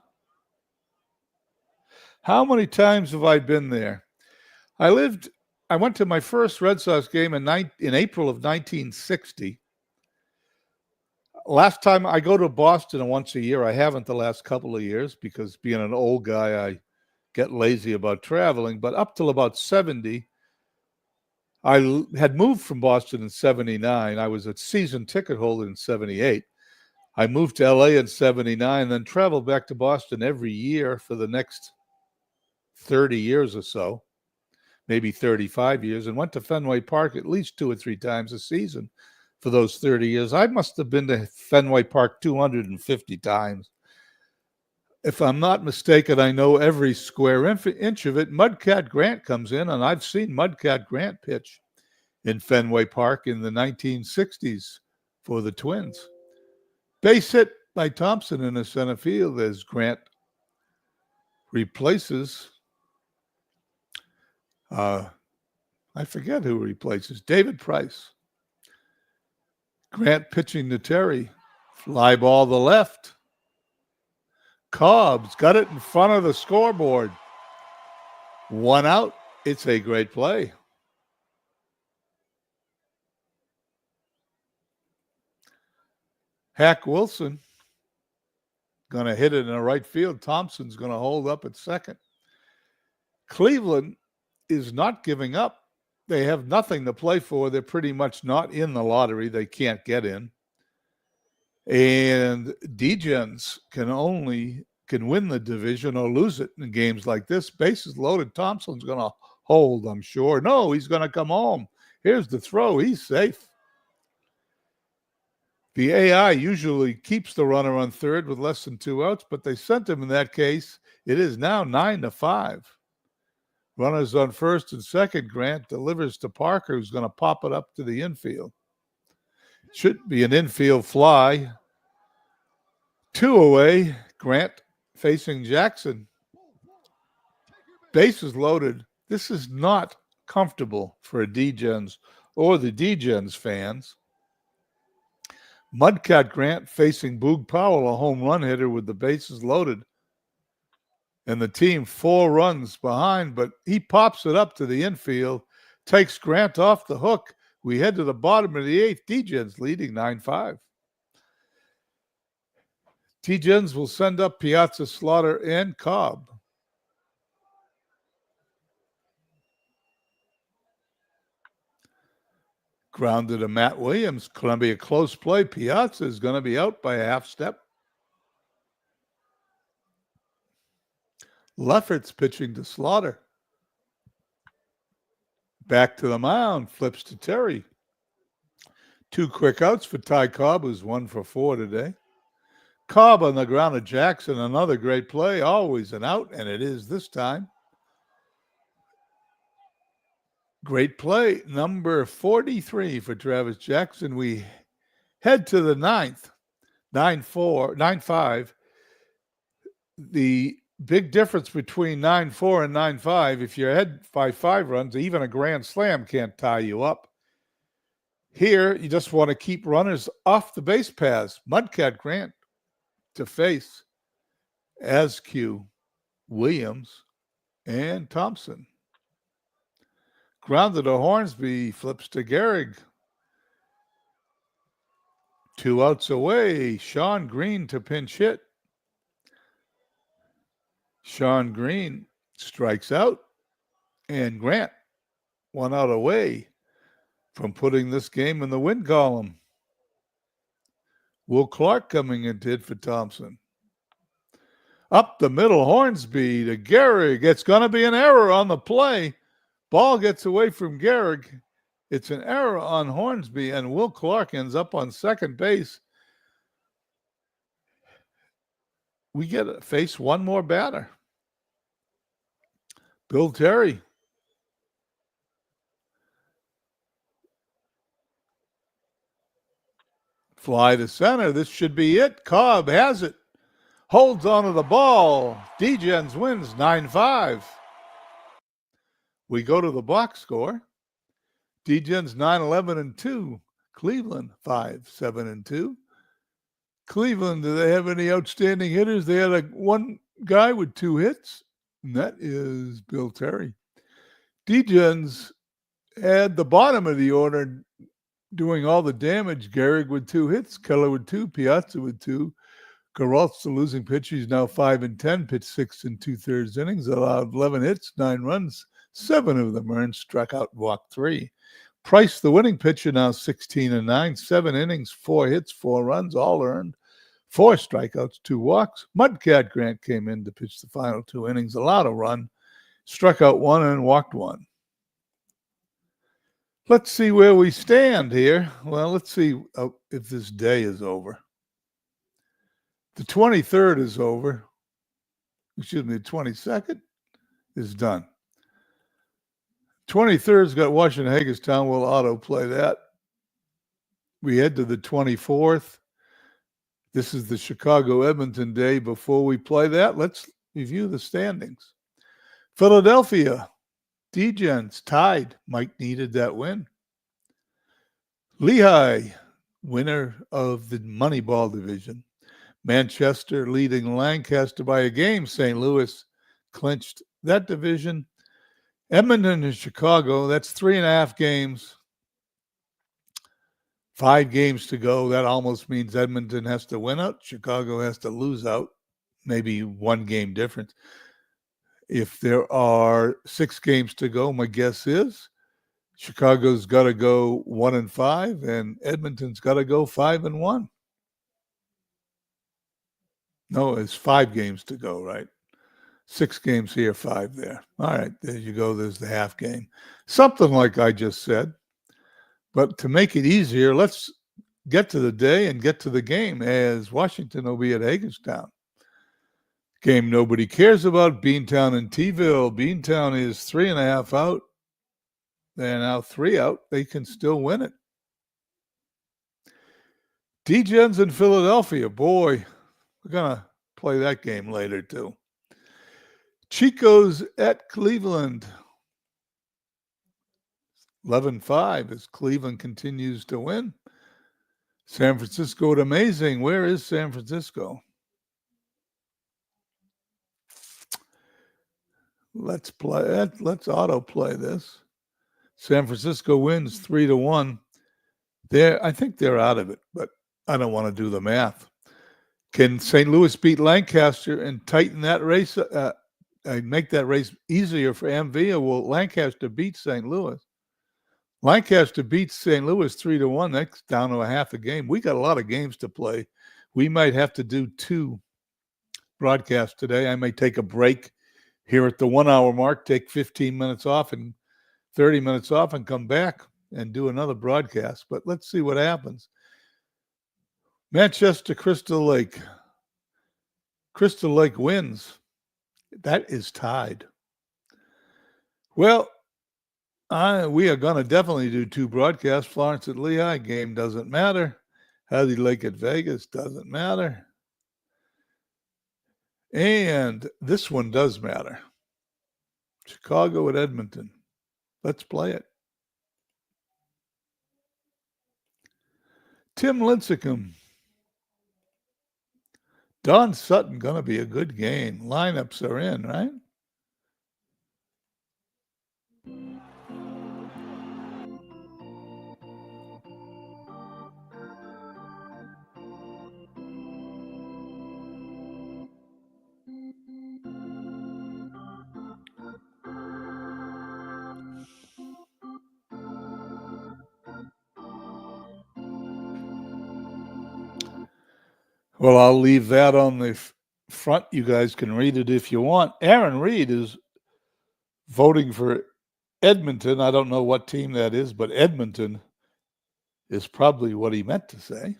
How many times have I been there? I went to my first Red Sox game in April of 1960. Last time I go to Boston once a year. I haven't the last couple of years because being an old guy, I get lazy about traveling. But up till about 70, I had moved from Boston in 79. I was a season ticket holder in 78. I moved to LA in 79, then traveled back to Boston every year for the next 30 years or so, maybe 35 years, and went to Fenway Park at least 2 or 3 times a season for those 30 years. I must have been to Fenway Park 250 times. If I'm not mistaken, I know every square inch of it. Mudcat Grant comes in, and I've seen Mudcat Grant pitch in Fenway Park in the 1960s for the Twins. Base hit by Thompson in the center field as Grant replaces, I forget who replaces, David Price. Grant pitching to Terry. Fly ball to left. Cobb's got it in front of the scoreboard. 1 out. It's a great play. Hack Wilson going to hit it in the right field. Thompson's going to hold up at second. Cleveland is not giving up. They have nothing to play for. They're pretty much not in the lottery. They can't get in. And D-Gens can win the division or lose it in games like this. Bases loaded. Thompson's going to hold, I'm sure. No, he's going to come home. Here's the throw. He's safe. The AI usually keeps the runner on third with less than 2 outs, but they sent him in that case. It is now 9-5. Runners on first and second. Grant delivers to Parker, who's going to pop it up to the infield. Should be an infield fly. 2 away. Grant facing Jackson. Bases loaded. This is not comfortable for a D-Gens or the D-Gens fans. Mudcat Grant facing Boog Powell, a home run hitter with the bases loaded. And the team 4 runs behind, but he pops it up to the infield, takes Grant off the hook. We head to the bottom of the 8th. D-Gens leading 9-5. D-Gens will send up Piazza, Slaughter, and Cobb. Grounded to Matt Williams. Going to be a close play. Piazza is going to be out by a half step. Lefferts pitching to Slaughter. Back to the mound. Flips to Terry. 2 quick outs for Ty Cobb, who's 1 for 4 today. Cobb on the ground of Jackson. Another great play. Always an out, and it is this time. Great play, number 43 for Travis Jackson. We head to the 9th, 9-5. The big difference between 9-4 and 9-5, if you're ahead by 5 runs, even a grand slam can't tie you up. Here, you just want to keep runners off the base paths. Mudcat Grant to face Askew, Williams, and Thompson. Grounded to Hornsby, flips to Gehrig. 2 outs away. Sean Green to pinch hit. Sean Green strikes out. And Grant 1 out away from putting this game in the win column. Will Clark coming in to hit for Thompson. Up the middle, Hornsby to Gehrig. It's going to be an error on the play. Ball gets away from Gehrig. It's an error on Hornsby, and Will Clark ends up on second base. We get to face one more batter. Bill Terry. Fly to center. This should be it. Cobb has it. Holds onto the ball. D-Gens wins 9-5. We go to the box score. D-Gens 9-11-2. Cleveland 5-7-2. Cleveland, do they have any outstanding hitters? They had one guy with 2 hits, and that is Bill Terry. D-Gens had the bottom of the order doing all the damage. Gehrig with 2 hits, Keller with 2, Piazza with 2. Garralt's the losing pitcher. He's now 5-10, pitched 6 2/3 innings, allowed 11 hits, 9 runs, 7 of them earned, struck out, walked 3. Price, the winning pitcher, now 16-9, 7 innings, 4 hits, 4 runs, all earned, 4 strikeouts, 2 walks. Mudcat Grant came in to pitch the final 2 innings, allowed a run, struck out 1 and walked 1. Let's see where we stand here. Well, let's see if this day is over. The 23rd is over. Excuse me, the 22nd is done. 23rd's got Washington Hagerstown. We'll autoplay that. We head to the 24th. This is the Chicago-Edmonton day. Before we play that, let's review the standings. Philadelphia, D-Gens tied. Mike needed that win. Lehigh, winner of the Moneyball division. Manchester leading Lancaster by a game. St. Louis clinched that division. Edmonton and Chicago, that's 3.5 games. 5 games to go. That almost means Edmonton has to win out. Chicago has to lose out. Maybe 1 game difference. If there are 6 games to go, my guess is Chicago's got to go 1-5 and Edmonton's got to go 5-1. No, it's 5 games to go, right? 6 games here, 5 there. All right, there you go. There's the half game. Something like I just said. But to make it easier, let's get to the day and get to the game, as Washington will be at Hagerstown. Game nobody cares about, Beantown and T-ville. Beantown is 3.5 out. They're now 3 out. They can still win it. D-Gens in Philadelphia. Boy, we're going to play that game later, too. Chico's at Cleveland. 11-5 as Cleveland continues to win. San Francisco at Amazing. Where is San Francisco? Let's play it. Let's autoplay this. San Francisco wins 3-1. I think they're out of it, but I don't want to do the math. Can St. Louis beat Lancaster and tighten that race, make that race easier for MV, or will Lancaster beat St. Louis? Lancaster beats St. Louis 3-1. That's down to a half a game. We got a lot of games to play. We might have to do 2 broadcasts today. I may take a break here at the 1 hour mark, take 15 minutes off and 30 minutes off and come back and do another broadcast. But let's see what happens. Manchester, Crystal Lake. Crystal Lake wins. That is tied. Well, we are going to definitely do 2 broadcasts. Florence at Lehigh, game doesn't matter. Heidi Lake at Vegas doesn't matter. And this one does matter. Chicago at Edmonton. Let's play it. Tim Lincecum. Don Sutton, going to be a good game. Lineups are in, right? Well, I'll leave that on the front. You guys can read it if you want. Aaron Reed is voting for Edmonton. I don't know what team that is, but Edmonton is probably what he meant to say.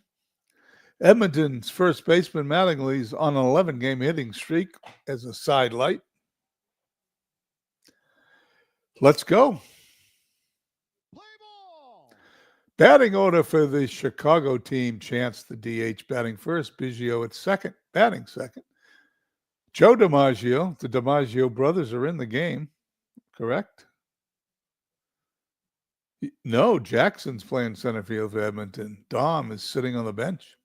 Edmonton's first baseman Mattingly is on an 11-game hitting streak as a side light. Let's go. Batting order for the Chicago team. Chance the DH batting first. Biggio at second, batting second. Joe DiMaggio. The DiMaggio brothers are in the game, correct? No, Jackson's playing center field for Edmonton. Dom is sitting on the bench.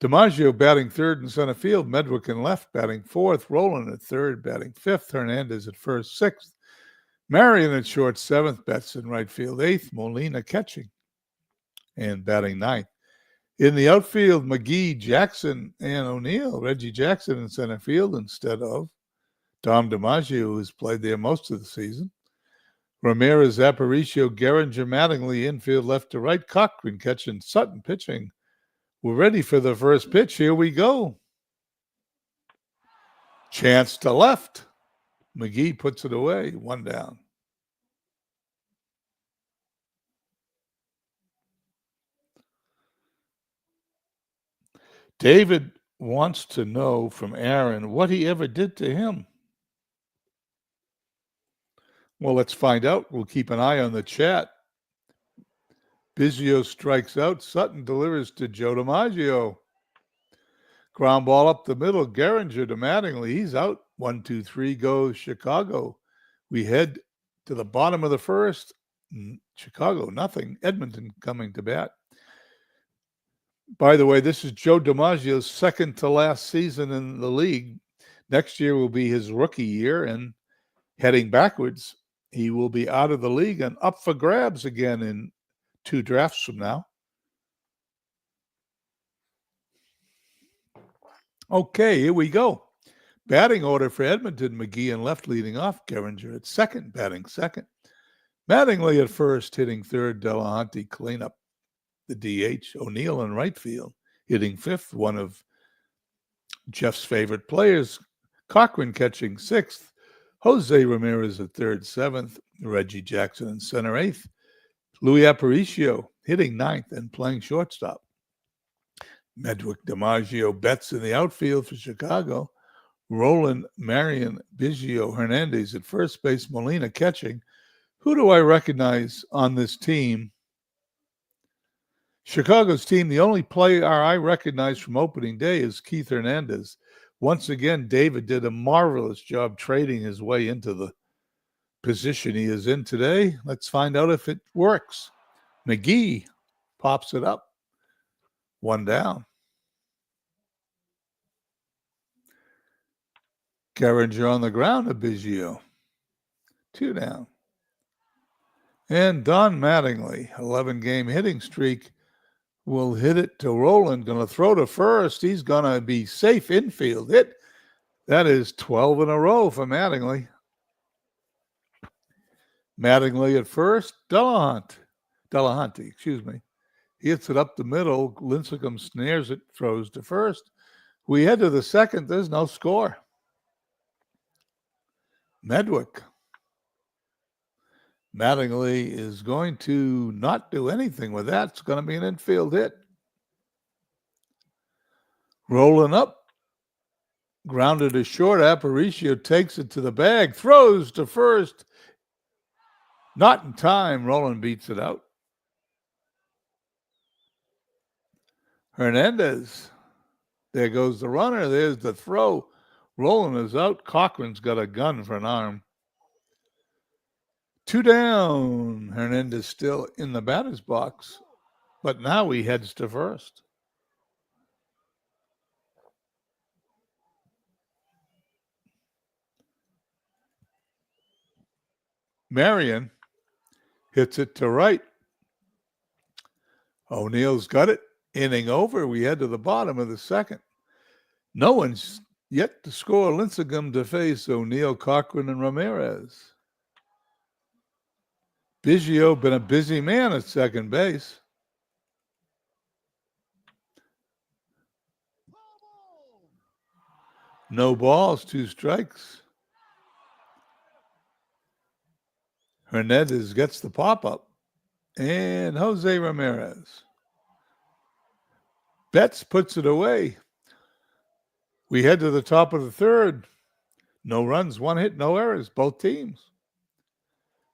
DiMaggio batting third in center field. Medwick in left, batting fourth. Roland at third, batting fifth. Hernandez at first, sixth. Marion at short, seventh. Betts in right field, eighth. Molina catching and batting ninth. In the outfield, McGee, Jackson, and O'Neill. Reggie Jackson in center field instead of Dom DiMaggio, who's played there most of the season. Ramirez, Aparicio, Gehringer, Mattingly, infield left to right. Cochran catching, Sutton pitching. We're ready for the first pitch. Here we go. Chance to left. McGee puts it away. One down. David wants to know from Aaron what he ever did to him. Well, let's find out. We'll keep an eye on the chat. Biggio strikes out. Sutton delivers to Joe DiMaggio. Ground ball up the middle. Gehringer to Mattingly. He's out. 1, 2, 3 goes Chicago. We head to the bottom of the first. Chicago, nothing. Edmonton coming to bat. By the way, this is Joe DiMaggio's second to last season in the league. Next year will be his rookie year, and heading backwards, he will be out of the league and up for grabs again in 2 drafts from now. Okay, here we go. Batting order for Edmonton. McGee in left leading off. Gehringer at second, batting second. Mattingly at first, hitting third. Delahunty cleanup the DH. O'Neill in right field, hitting fifth, one of Jeff's favorite players. Cochran catching sixth. Jose Ramirez at third, seventh. Reggie Jackson in center, eighth. Louis Aparicio hitting ninth and playing shortstop. Medwick, DiMaggio, Betts in the outfield for Chicago. Roland, Marion, Biggio, Hernandez at first base. Molina catching. Who do I recognize on this team? Chicago's team, the only player I recognize from opening day is Keith Hernandez. Once again, David did a marvelous job trading his way into the position he is in today. Let's find out if it works. McGee pops it up. One down. Gehringer on the ground to Biggio. 2 down. And Don Mattingly, 11-game hitting streak, will hit it to Roland. Going to throw to first. He's going to be safe infield hit. That is 12 in a row for Mattingly. Mattingly at first. Delahunty, excuse me. He hits it up the middle. Lincecum snares it, throws to first. We head to the second. There's no score. Medwick. Mattingly is going to not do anything with that. It's going to be an infield hit. Rolling up. Grounded to short. Aparicio takes it to the bag. Throws to first. Not in time. Roland beats it out. Hernandez. There goes the runner. There's the throw. Roland is out. Cochran's got a gun for an arm. 2 down. Hernandez still in the batter's box, but now he heads to first. Marion hits it to right. O'Neill's got it. Inning over. We head to the bottom of the second. No one's yet to score. Lincecum to face O'Neill, Cochran, and Ramirez. Biggio been a busy man at second base. No balls, 2 strikes. Hernandez gets the pop-up. And Jose Ramirez. Betts puts it away. We head to the top of the third. No runs, 1 hit, no errors, both teams.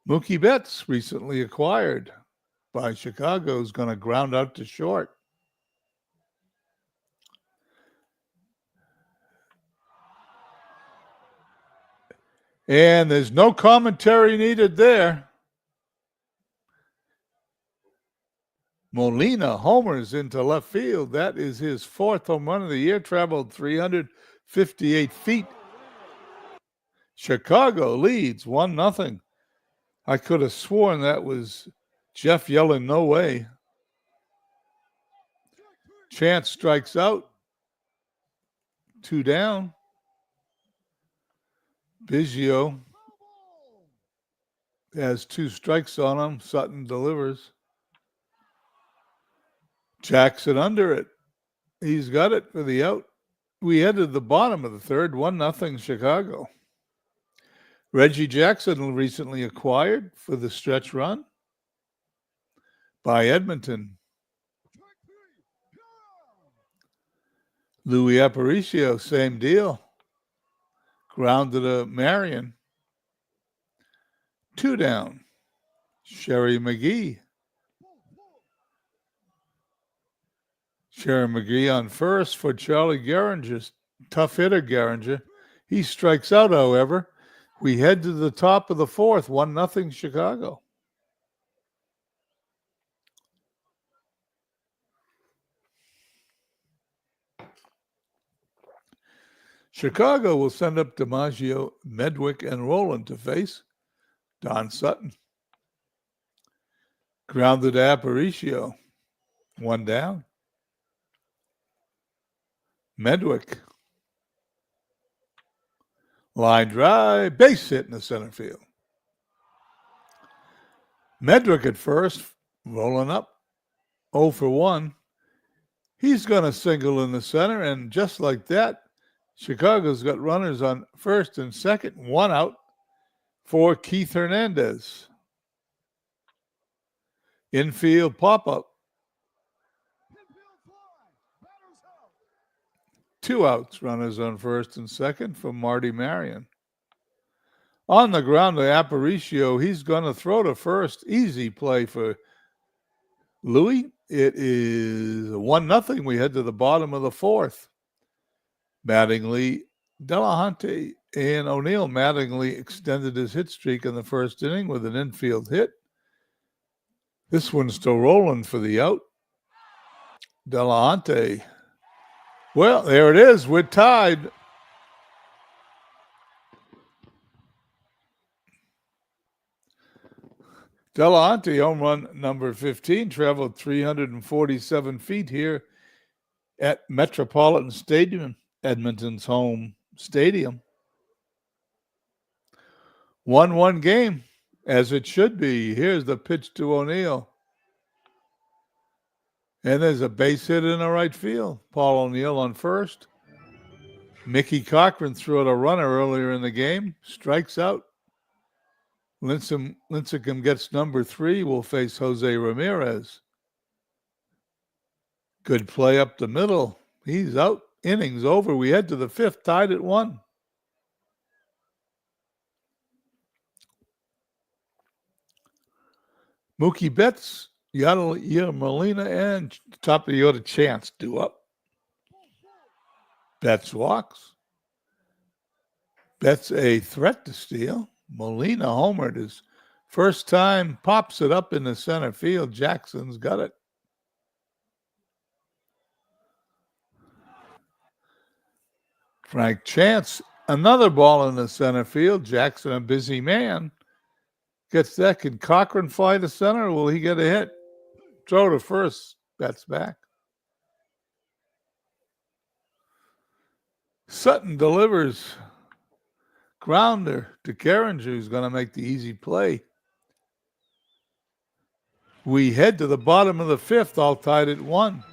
Mookie Betts, recently acquired by Chicago, is going to ground out to short. And there's no commentary needed there. Molina homers into left field. That is his 4th home run of the year, traveled 358 feet. Chicago leads 1-0. I could have sworn that was Jeff yelling, "No way." Chance strikes out. 2 down. Biggio has 2 strikes on him. Sutton delivers. Jackson under it. He's got it for the out. We head to the bottom of the third, 1-0 Chicago. Reggie Jackson recently acquired for the stretch run by Edmonton. Louis Aparicio, same deal. Grounded to Marion. 2 down. Sherry McGee. Sherry McGee on first for Charlie Gehringer. Tough hitter, Gehringer. He strikes out, however. We head to the top of the fourth, 1-0 Chicago. Chicago will send up DiMaggio, Medwick, and Rowland to face Don Sutton. Grounded to Aparicio. 1 down. Medwick. Line drive, base hit in the center field. Medwick at first, rolling up, 0 for 1. He's going to single in the center, and just like that, Chicago's got runners on first and second, 1 out for Keith Hernandez. Infield pop-up. 2 outs, runners on first and second for Marty Marion. On the ground to Aparicio, he's going to throw to first. Easy play for Louis. It is 1-0. We head to the bottom of the fourth. Mattingly, Delahunty, and O'Neill. Mattingly extended his hit streak in the first inning with an infield hit. This one's still rolling for the out. Delahunty. Well, there it is. We're tied. Delahunty, home run number 15, traveled 347 feet here at Metropolitan Stadium, Edmonton's home stadium. 1-1 game, as it should be. Here's the pitch to O'Neill. And there's a base hit in the right field. Paul O'Neill on first. Mickey Cochran threw out a runner earlier in the game. Strikes out. Lincecum gets number 3. Will face Jose Ramirez. Good play up the middle. He's out. Innings over. We head to the fifth, tied at 1. Mookie Betts, Yadier Molina, and top of the order Chance due up. Betts walks. Betts a threat to steal. Molina homered his first time, pops it up in the center field. Jackson's got it. Frank Chance, another ball in the center field. Jackson, a busy man, gets that. Can Cochran fly to center, or will he get a hit? Throw to first. Betts back. Sutton delivers. Grounder to Gehringer, who's going to make the easy play. We head to the bottom of the fifth, all tied at 1.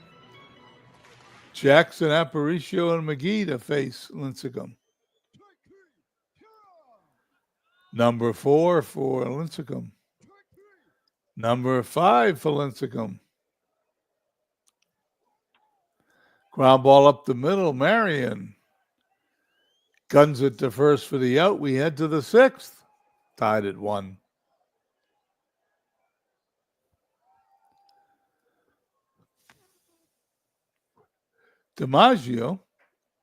Jackson, Aparicio, and McGee to face Lincecum. Number 4 for Lincecum. Number 5 for Lincecum. Ground ball up the middle, Marion. Guns it to first for the out. We head to the 6th. Tied at 1. DiMaggio,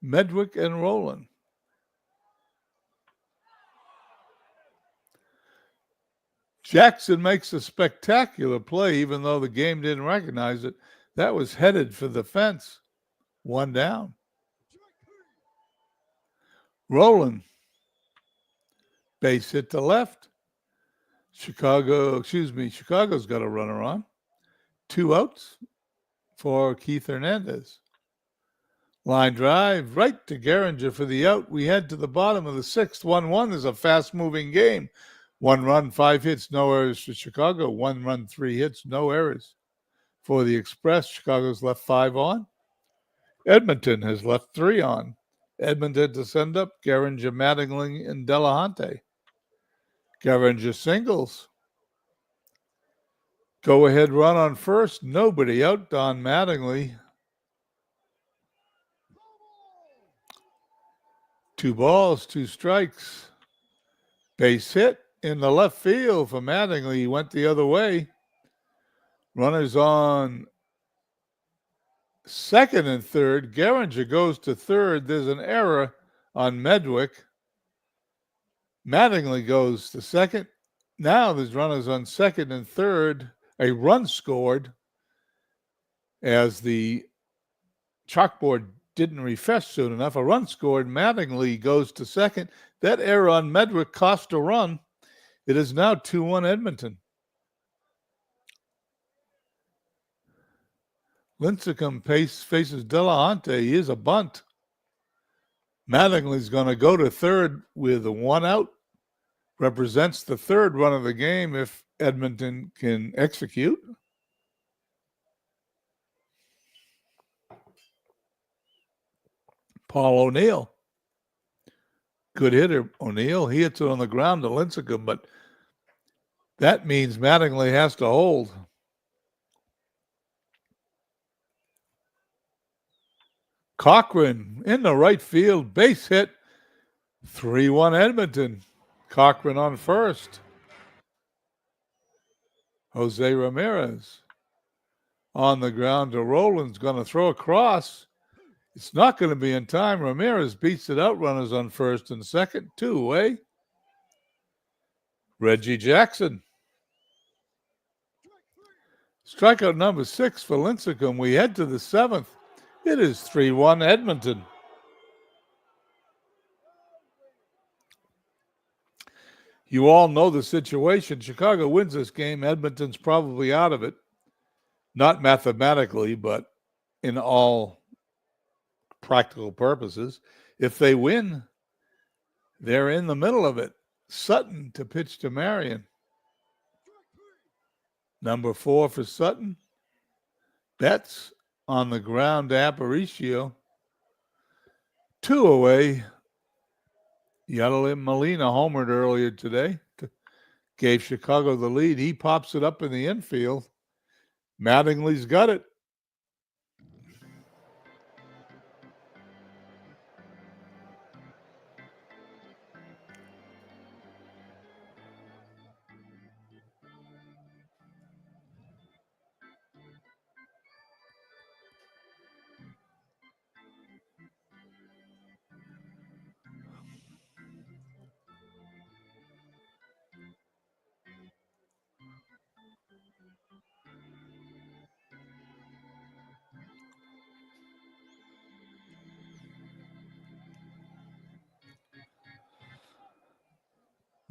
Medwick, and Rowland. Jackson makes a spectacular play, even though the game didn't recognize it. That was headed for the fence. 1 down. Rowland. Base hit to left. Chicago's got a runner on. 2 outs for Keith Hernandez. Line drive right to Geringer for the out. We head to the bottom of the 6th. 1-1 is a fast-moving game. 1 run, 5 hits, no errors for Chicago. 1 run, 3 hits, no errors for the Express. Chicago's left 5 on. Edmonton has left 3 on. Edmonton to send up Geringer, Mattingly, and Delahunty. Geringer singles. Go-ahead run on first. Nobody out. Don Mattingly. 2 balls, 2 strikes. Base hit in the left field for Mattingly. He went the other way. Runners on second and third. Geringer goes to third. There's an error on Medwick. Mattingly goes to second. Now there's runners on second and third. A run scored as the chalkboard didn't refresh soon enough. A run scored. Mattingly goes to second. That error on Medwick cost a run. It is now 2-1 Edmonton. Lincecum faces Delahunty. He is a bunt. Mattingly's going to go to third with a 1 out. Represents the 3rd run of the game if Edmonton can execute. Paul O'Neill. Good hitter, O'Neill. He hits it on the ground to Lincecum, but that means Mattingly has to hold. Cochran in the right field, base hit. 3-1 Edmonton. Cochran on first. Jose Ramirez on the ground to Rowland's going to throw across. It's not going to be in time. Ramirez beats it out. Runners on first and second. 2 away. Reggie Jackson. Strikeout number 6 for Lincecum. We head to the 7th. It is 3-1 Edmonton. You all know the situation. Chicago wins this game. Edmonton's probably out of it. Not mathematically, but in all practical purposes. If they win, they're in the middle of it. Sutton to pitch to Marion. Number 4 for Sutton. Betts on the ground to Aparicio. 2 away. Yadier Molina homered earlier today. Gave Chicago the lead. He pops it up in the infield. Mattingly's got it.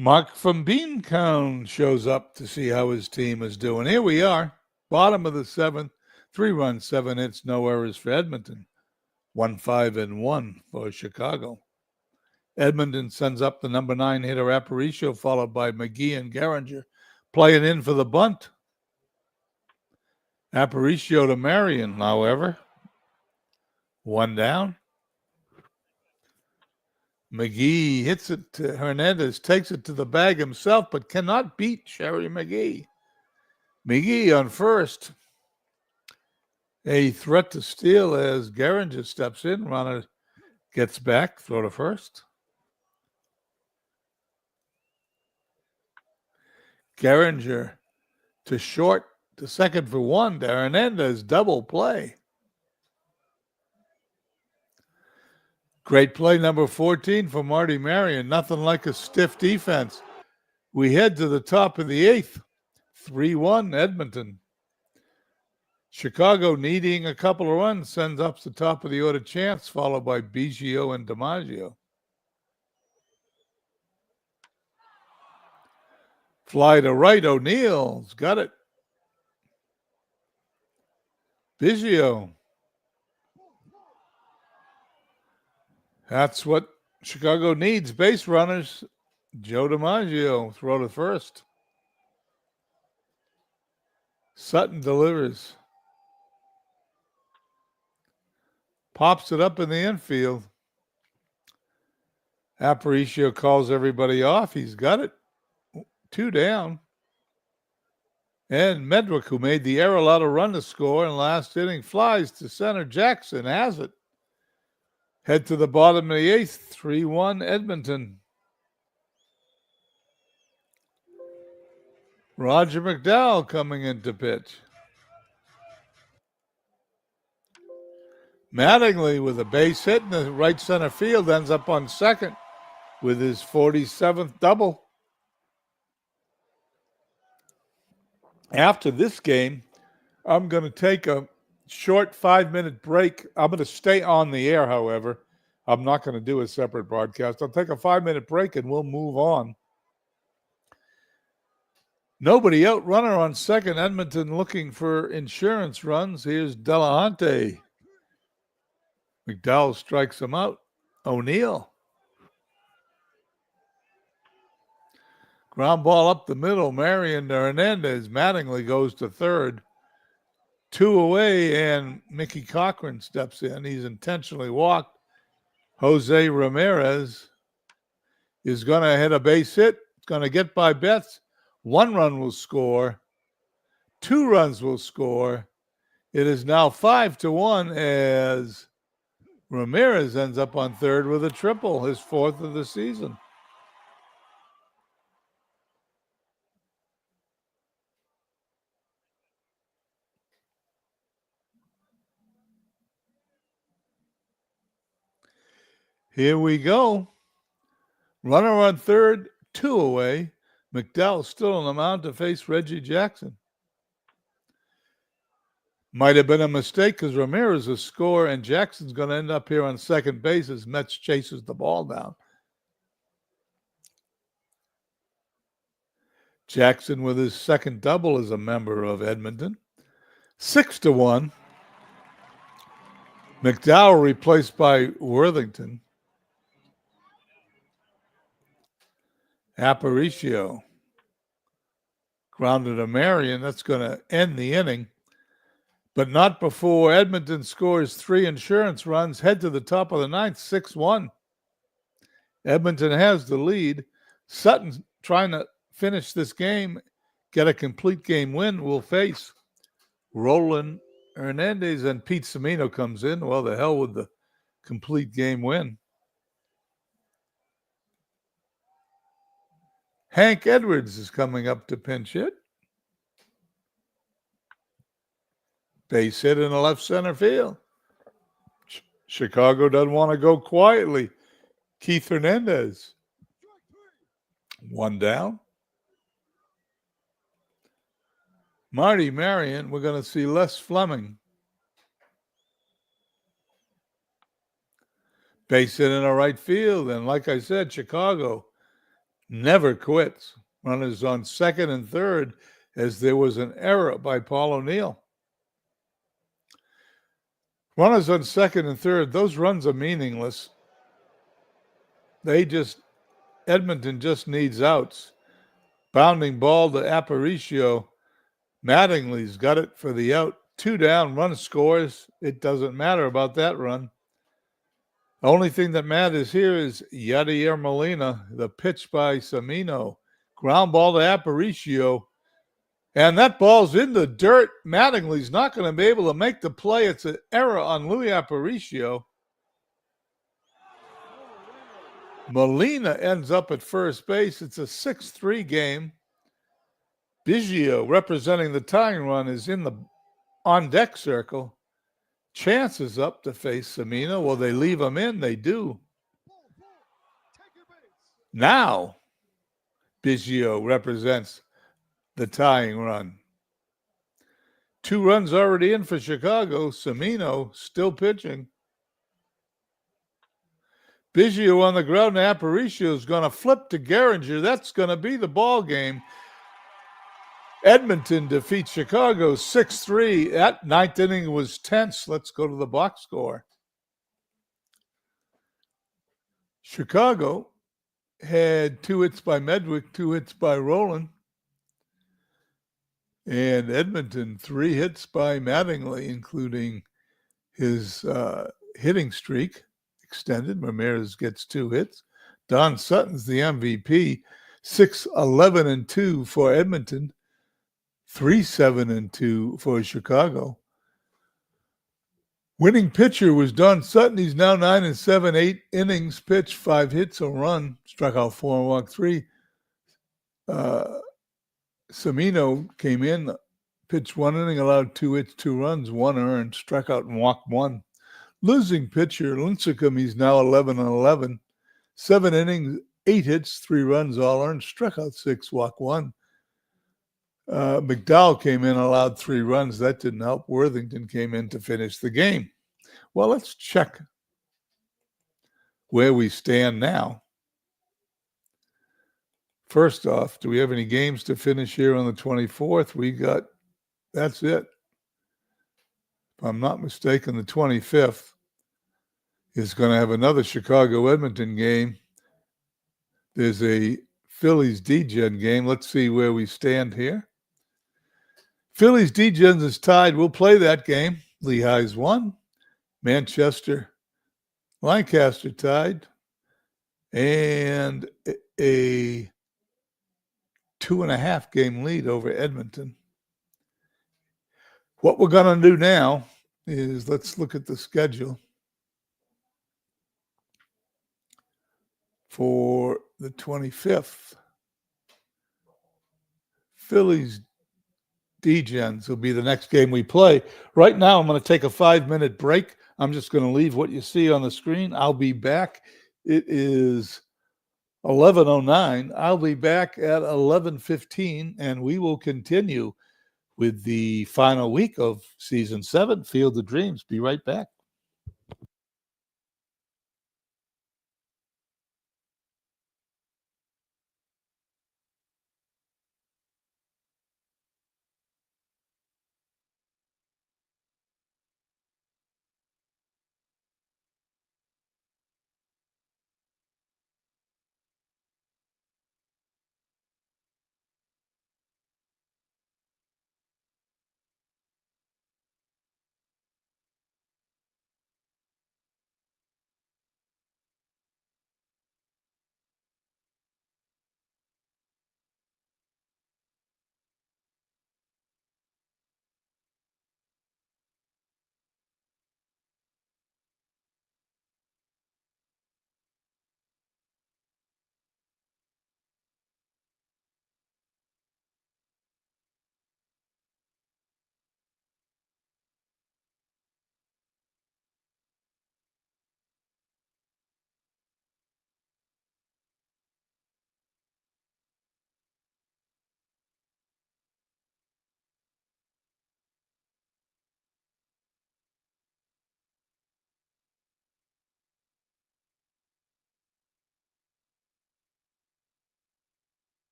Mark from Beantown shows up to see how his team is doing. Here we are, bottom of the 7th. 3 runs, 7 hits, no errors for Edmonton. 1-5-1 for Chicago. Edmonton sends up the number 9 hitter Aparicio, followed by McGee and Geringer, playing in for the bunt. Aparicio to Marion, however. One down. McGee hits it to Hernandez, takes it to the bag himself, but cannot beat Sherry McGee. McGee on first. A threat to steal as Geringer steps in. Runner gets back, throw to first. Geringer to short, to second for one. Hernandez double play. Great play number 14 for Marty Marion. Nothing like a stiff defense. We head to the top of the eighth. 3-1 Edmonton. Chicago needing a couple of runs sends up the top of the order Chance, followed by Biggio and DiMaggio. Fly to right, O'Neill's got it. Biggio. That's what Chicago needs. Base runners. Joe DiMaggio, throw to first. Sutton delivers. Pops it up in the infield. Aparicio calls everybody off. He's got it. 2 down. And Medwick, who made the error, allowed a run to score in last inning, flies to center. Jackson has it. Head to the bottom of the eighth. 3-1 Edmonton. Roger McDowell coming in to pitch. Mattingly with a base hit in the right center field ends up on second with his 47th double. After this game, I'm going to take a short 5-minute break. I'm going to stay on the air, however. I'm not going to do a separate broadcast. I'll take a 5-minute break and we'll move on. Nobody out, runner on second. Edmonton looking for insurance runs. Here's Delahunty. McDowell strikes him out. O'Neill. Ground ball up the middle. Marion to Hernandez. Mattingly goes to third. 2 away, and Mickey Cochran steps in. He's intentionally walked. Jose Ramirez is going to hit a base hit. It's going to get by Betts. 1 run will score. 2 runs will score. It is now 5-1 as Ramirez ends up on third with a triple, his 4th of the season. Here we go. Runner on third, 2 away. McDowell still on the mound to face Reggie Jackson. Might have been a mistake because Ramirez will score and Jackson's going to end up here on second base as Metz chases the ball down. Jackson with his second double is a member of Edmonton. 6-1. McDowell replaced by Worthington. Aparicio grounded to Marion. That's going to end the inning. But not before Edmonton scores 3 insurance runs. Head to the top of the ninth, 6-1. Edmonton has the lead. Sutton trying to finish this game, get a complete game win, will face Roland Hernandez, and Pete Semino comes in. Well, the hell with the complete game win. Hank Edwards is coming up to pinch hit. Base hit in the left center field. Chicago doesn't want to go quietly. Keith Hernandez. 1 down. Marty Marion, we're going to see Les Fleming. Base hit in the right field. And like I said, Chicago never quits. Runners on second and third as there was an error by Paul O'Neill. Runners on second and third, those runs are meaningless. Edmonton just needs outs. Bounding ball to Aparicio. Mattingly's got it for the out. 2 down, run scores. It doesn't matter about that run. Only thing that matters here is Yadier Molina, the pitch by Semino. Ground ball to Aparicio. And that ball's in the dirt. Mattingly's not going to be able to make the play. It's an error on Louis Aparicio. Molina ends up at first base. It's a 6-3 game. Biggio, representing the tying run, is in the on-deck circle. Chance is up to face Semino. Will they leave him in? They do. Now, Biggio represents the tying run. 2 runs already in for Chicago. Semino still pitching. Biggio on the ground. Aparicio is going to flip to Gehringer. That's going to be the ball game. Edmonton defeats Chicago 6-3. That ninth inning was tense. Let's go to the box score. Chicago had 2 hits by Medwick, 2 hits by Rowland. And Edmonton, 3 hits by Mattingly, including his hitting streak extended. Ramirez gets 2 hits. Don Sutton's the MVP, 6-11-2 for Edmonton, 3-7-2 for Chicago. Winning pitcher was Don Sutton. He's now 9-7, 8 innings pitched, 5 hits, a run, struck out 4 and walked 3. Semino came in, pitched 1 inning, allowed 2 hits, 2 runs, 1 earned, struck out and walked 1. Losing pitcher, Lincecum, he's now 11-11, 7 innings, 8 hits, 3 runs, all earned, struck out 6, walked 1. McDowell came in, allowed 3 runs. That didn't help. Worthington came in to finish the game. Well, let's check where we stand now. First off, do we have any games to finish here on the 24th? That's it. If I'm not mistaken, the 25th is going to have another Chicago-Edmonton game. There's a Phillies-D-Gen game. Let's see where we stand here. Phillies-D-Gens is tied. We'll play that game. Lehigh's won. Manchester, Lancaster tied. And a 2.5 game lead over Edmonton. What we're going to do now is let's look at the schedule for the 25th. Phillies D-Gens will be the next game we play. Right now, I'm going to take a 5-minute break. I'm just going to leave what you see on the screen. I'll be back. It is 11:09. I'll be back at 11:15, and we will continue with the final week of Season 7, Field of Dreams. Be right back.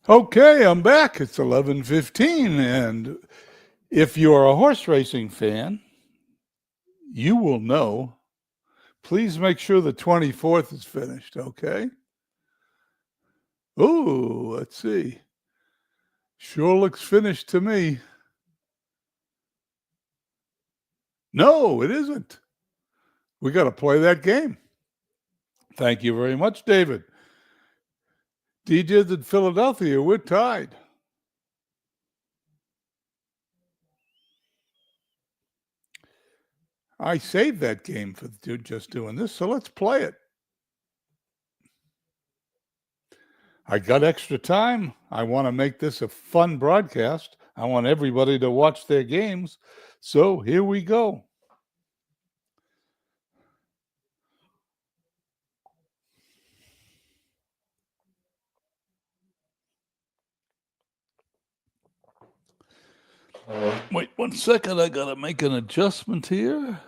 Okay, I'm back. It's 11:15, and if you're a horse racing fan, you will know. Please make sure the 24th is finished, okay? Ooh, let's see. Sure looks finished to me. No, it isn't. We got to play that game. Thank you very much, David. DJs in Philadelphia, we're tied. I saved that game for just doing this, so let's play it. I got extra time. I want to make this a fun broadcast. I want everybody to watch their games. So here we go. Wait 1 second. I got to make an adjustment here.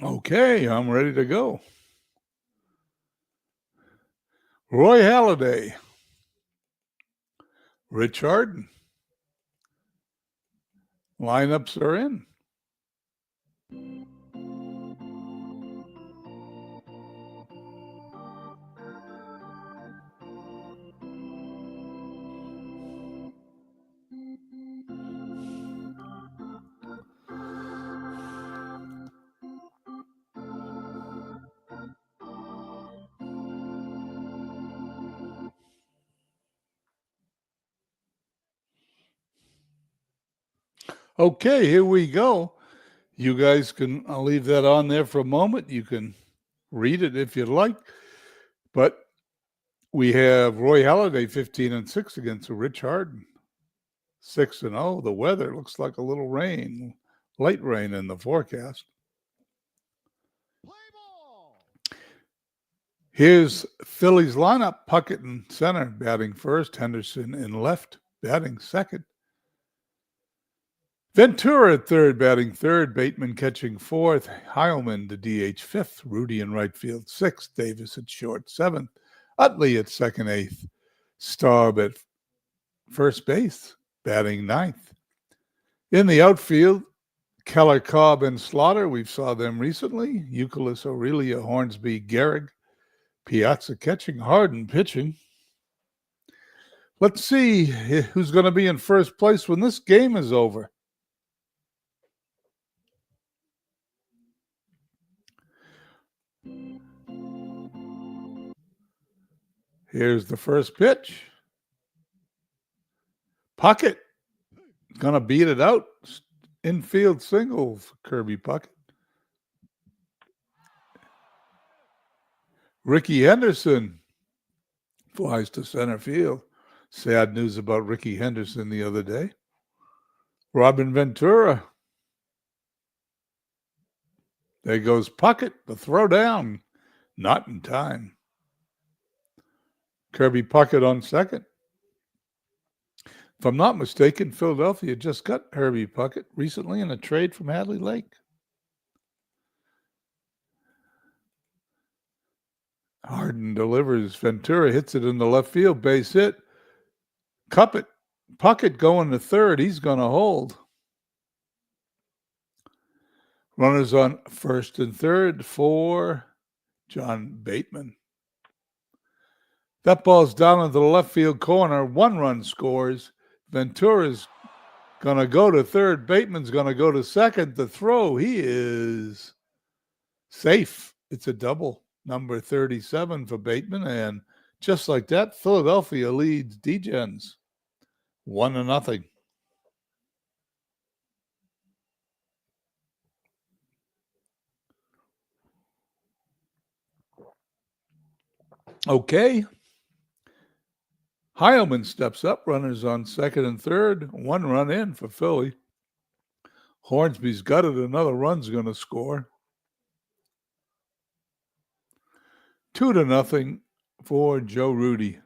Okay, I'm ready to go. Roy Halladay, Rich Harden. Lineups are in. Okay, here we go. You guys can, I'll leave that on there for a moment. You can read it if you'd like. But we have Roy Halladay 15-6 against Rich Harden 6-0. The weather looks like a little rain, light rain in the forecast. Here's Philly's lineup. Puckett in center, batting first. Henderson in left, batting second. Ventura at third, batting third. Bateman catching fourth. Heilman to DH fifth. Rudy in right field sixth. Davis at short seventh. Utley at second, eighth. Staub at first base, batting ninth. In the outfield, Keller, Cobb, and Slaughter. We saw them recently. Euclid, Aurelia, Hornsby, Gehrig. Piazza catching, Harden pitching. Let's see who's going to be in first place when this game is over. Here's the first pitch. Puckett going to beat it out. Infield single for Kirby Puckett. Ricky Henderson flies to center field. Sad news about Ricky Henderson the other day. Robin Ventura. There goes Puckett, the throw down. Not in time. Kirby Puckett on second. If I'm not mistaken, Philadelphia just got Herbie Puckett recently in a trade from Hadley Lake. Harden delivers. Ventura hits it in the left field. Base hit. Puckett going to third. He's going to hold. Runners on first and third for John Bateman. That ball's down into the left field corner. 1 run scores. Ventura's going to go to third. Bateman's going to go to second. The throw, he is safe. It's a double. Number 37 for Bateman. And just like that, Philadelphia leads D-Gens 1-0. Okay. Heilman steps up. Runners on second and third. 1 run in for Philly. Hornsby's got it. Another run's going to score. 2-0 for Joe Rudy.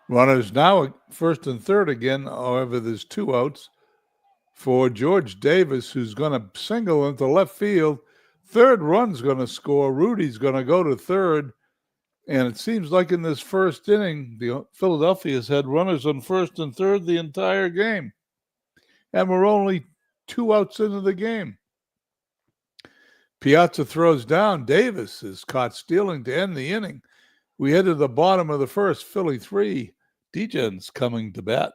Runners now first and third again. However, there's 2 outs for George Davis, who's going to single into left field. third run's going to score. Rudy's going to go to third. And it seems like in this first inning, the Philadelphia's had runners on first and third the entire game. And we're only 2 outs into the game. Piazza throws down. Davis is caught stealing to end the inning. We head to the bottom of the first. Philly 3. Degens coming to bat.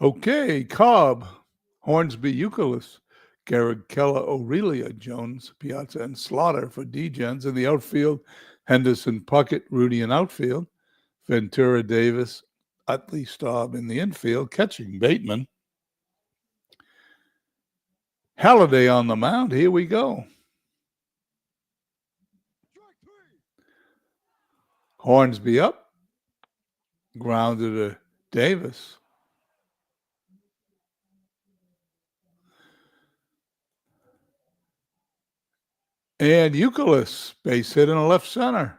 Okay, Cobb, Hornsby, Euclid, Garrett, Keller, Aurelia, Jones, Piazza, and Slaughter for Degens. In the outfield, Henderson, Puckett, Rudy in outfield, Ventura, Davis, Utley, Staub in the infield, catching Bateman. Halliday on the mound. Here we go. Hornsby up. Grounded to Davis. And Euclid, base hit in the left center.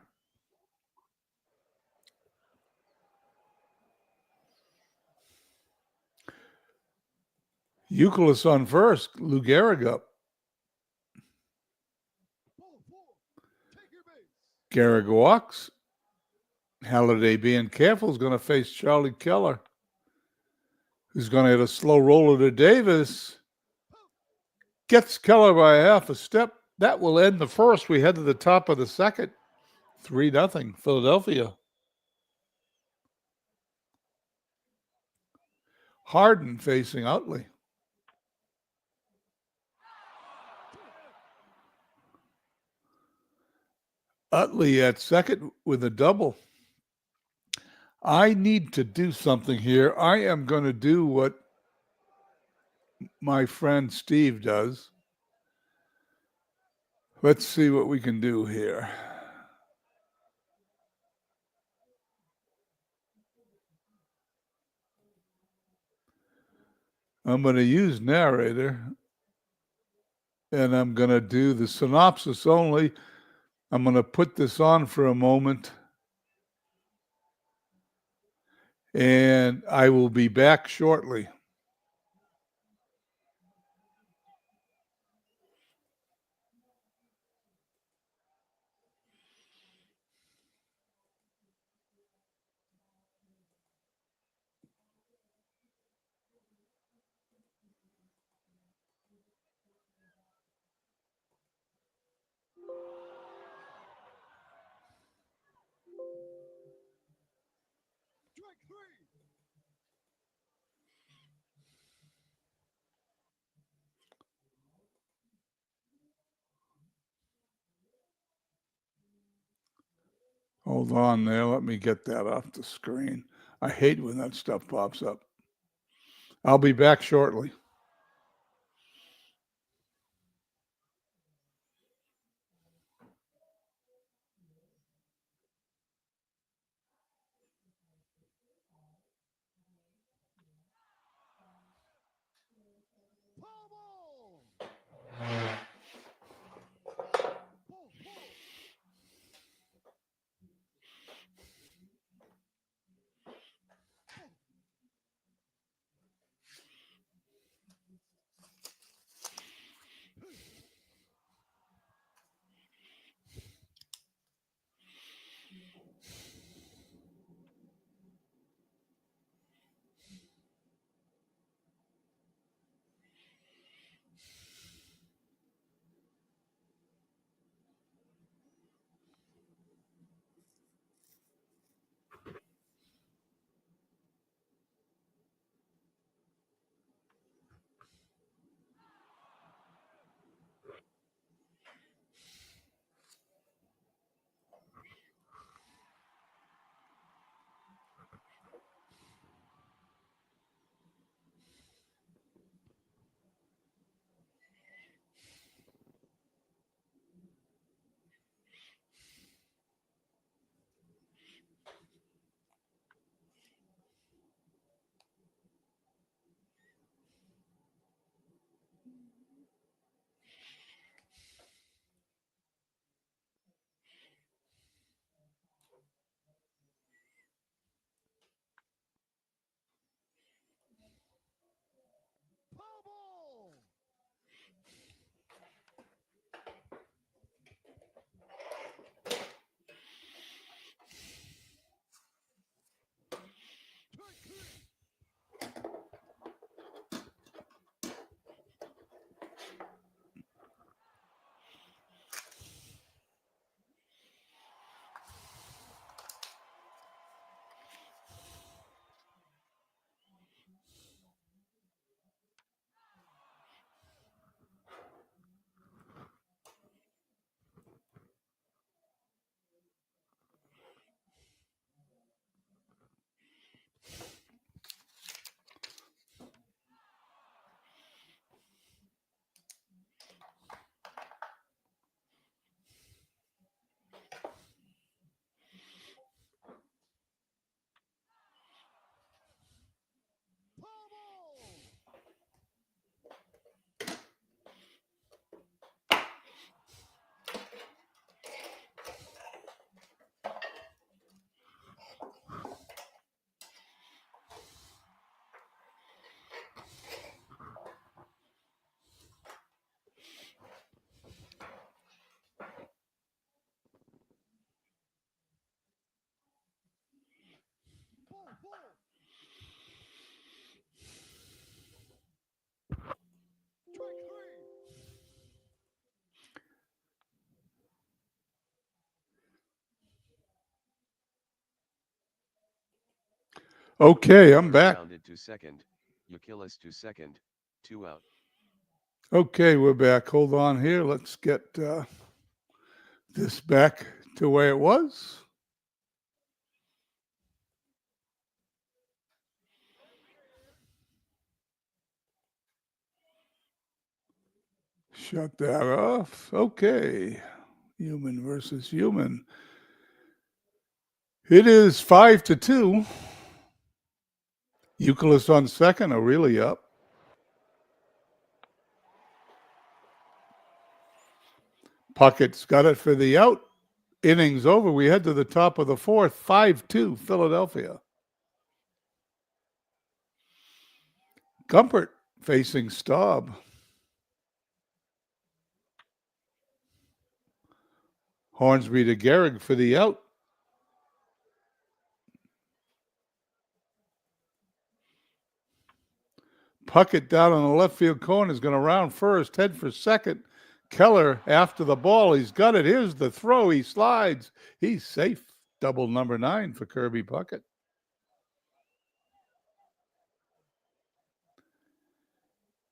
Euclid on first. Lou Gehrig up. Gehrig walks. Halliday, being careful, is going to face Charlie Keller, who's going to hit a slow roller to Davis. Gets Keller by a half a step. That will end the first. We head to the top of the second. 3-0 Philadelphia. Harden facing Utley. Utley at second with a double. I need to do something here. I am going to do what my friend Steve does. Let's see what we can do here. I'm going to use narrator, and I'm going to do the synopsis only. I'm going to put this on for a moment, and I will be back shortly. Hold on there. Let me get that off the screen. I hate when that stuff pops up. I'll be back shortly. Okay, I'm back. Grounded to second. Euclid to second. 2 out. Okay, we're back. Hold on here. Let's get this back to where it was. Shut that off. Okay. Human versus human. It is 5-2. Euclid on second are really up. Puckett's got it for the out. Innings over. We head to the top of the fourth. 5-2 Philadelphia. Gumpert facing Staub. Hornsby to Gehrig for the out. Puckett down on the left field corner is going to round first, head for second. Keller after the ball. He's got it. Here's the throw. He slides. He's safe. Double number 9 for Kirby Puckett.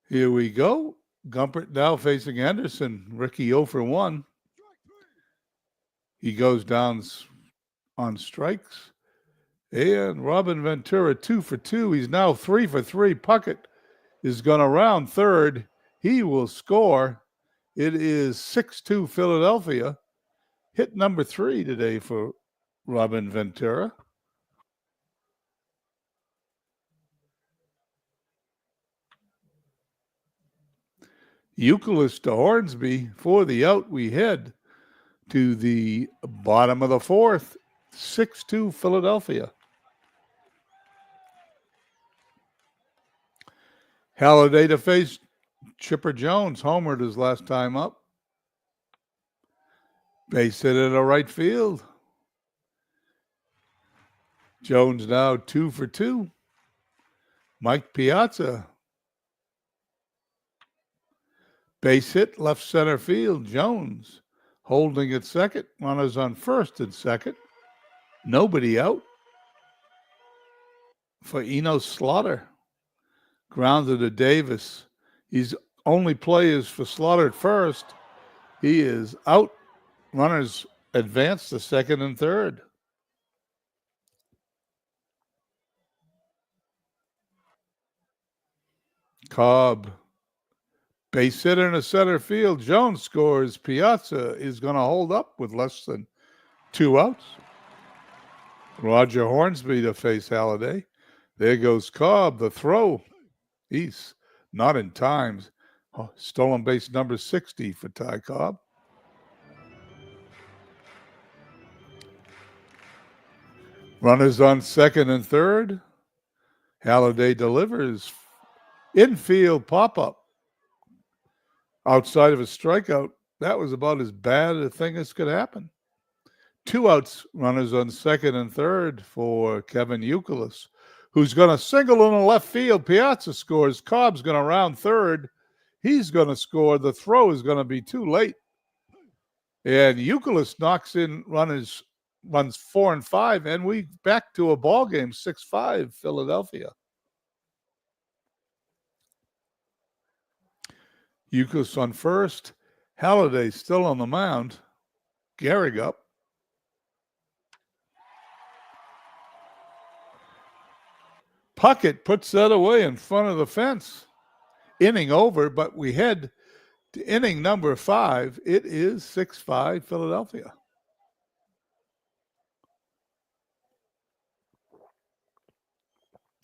Here we go. Gumpert now facing Henderson. Ricky 0 for 1. He goes down on strikes. And Robin Ventura 2 for 2. He's now 3 for 3. Puckett is going to round third. He will score. It is 6-2 Philadelphia. Hit number 3 today for Robin Ventura. Euclid to Hornsby for the out. We head to the bottom of the fourth. 6-2 Philadelphia. Halliday to face Chipper Jones. Homered his last time up. Base hit into right field. Jones now 2 for 2. Mike Piazza. Base hit left center field. Jones holding at second. Runners on first and second. Nobody out for Enos Slaughter. Grounded to Davis. He's only play is for Slaughter at first. He is out. Runners advance to second and third. Cobb. Base hit in the center field. Jones scores. Piazza is going to hold up with less than 2 outs. Roger Hornsby to face Halliday. There goes Cobb. The throw. He's not in times. Oh, stolen base number 60 for Ty Cobb. Runners on second and third. Halliday delivers. Infield pop-up. Outside of a strikeout, that was about as bad a thing as could happen. 2 outs, runners on second and third for Kevin Euclid, who's going to single in the left field. Piazza scores. Cobb's going to round third. He's going to score. The throw is going to be too late. And Euclid knocks in runs 4 and 5, and we back to a ball game, 6-5 Philadelphia. Euclid on first. Halliday still on the mound. Gehrig up. Puckett puts that away in front of the fence. Inning over, but we head to inning number 5. It is 6-5 Philadelphia.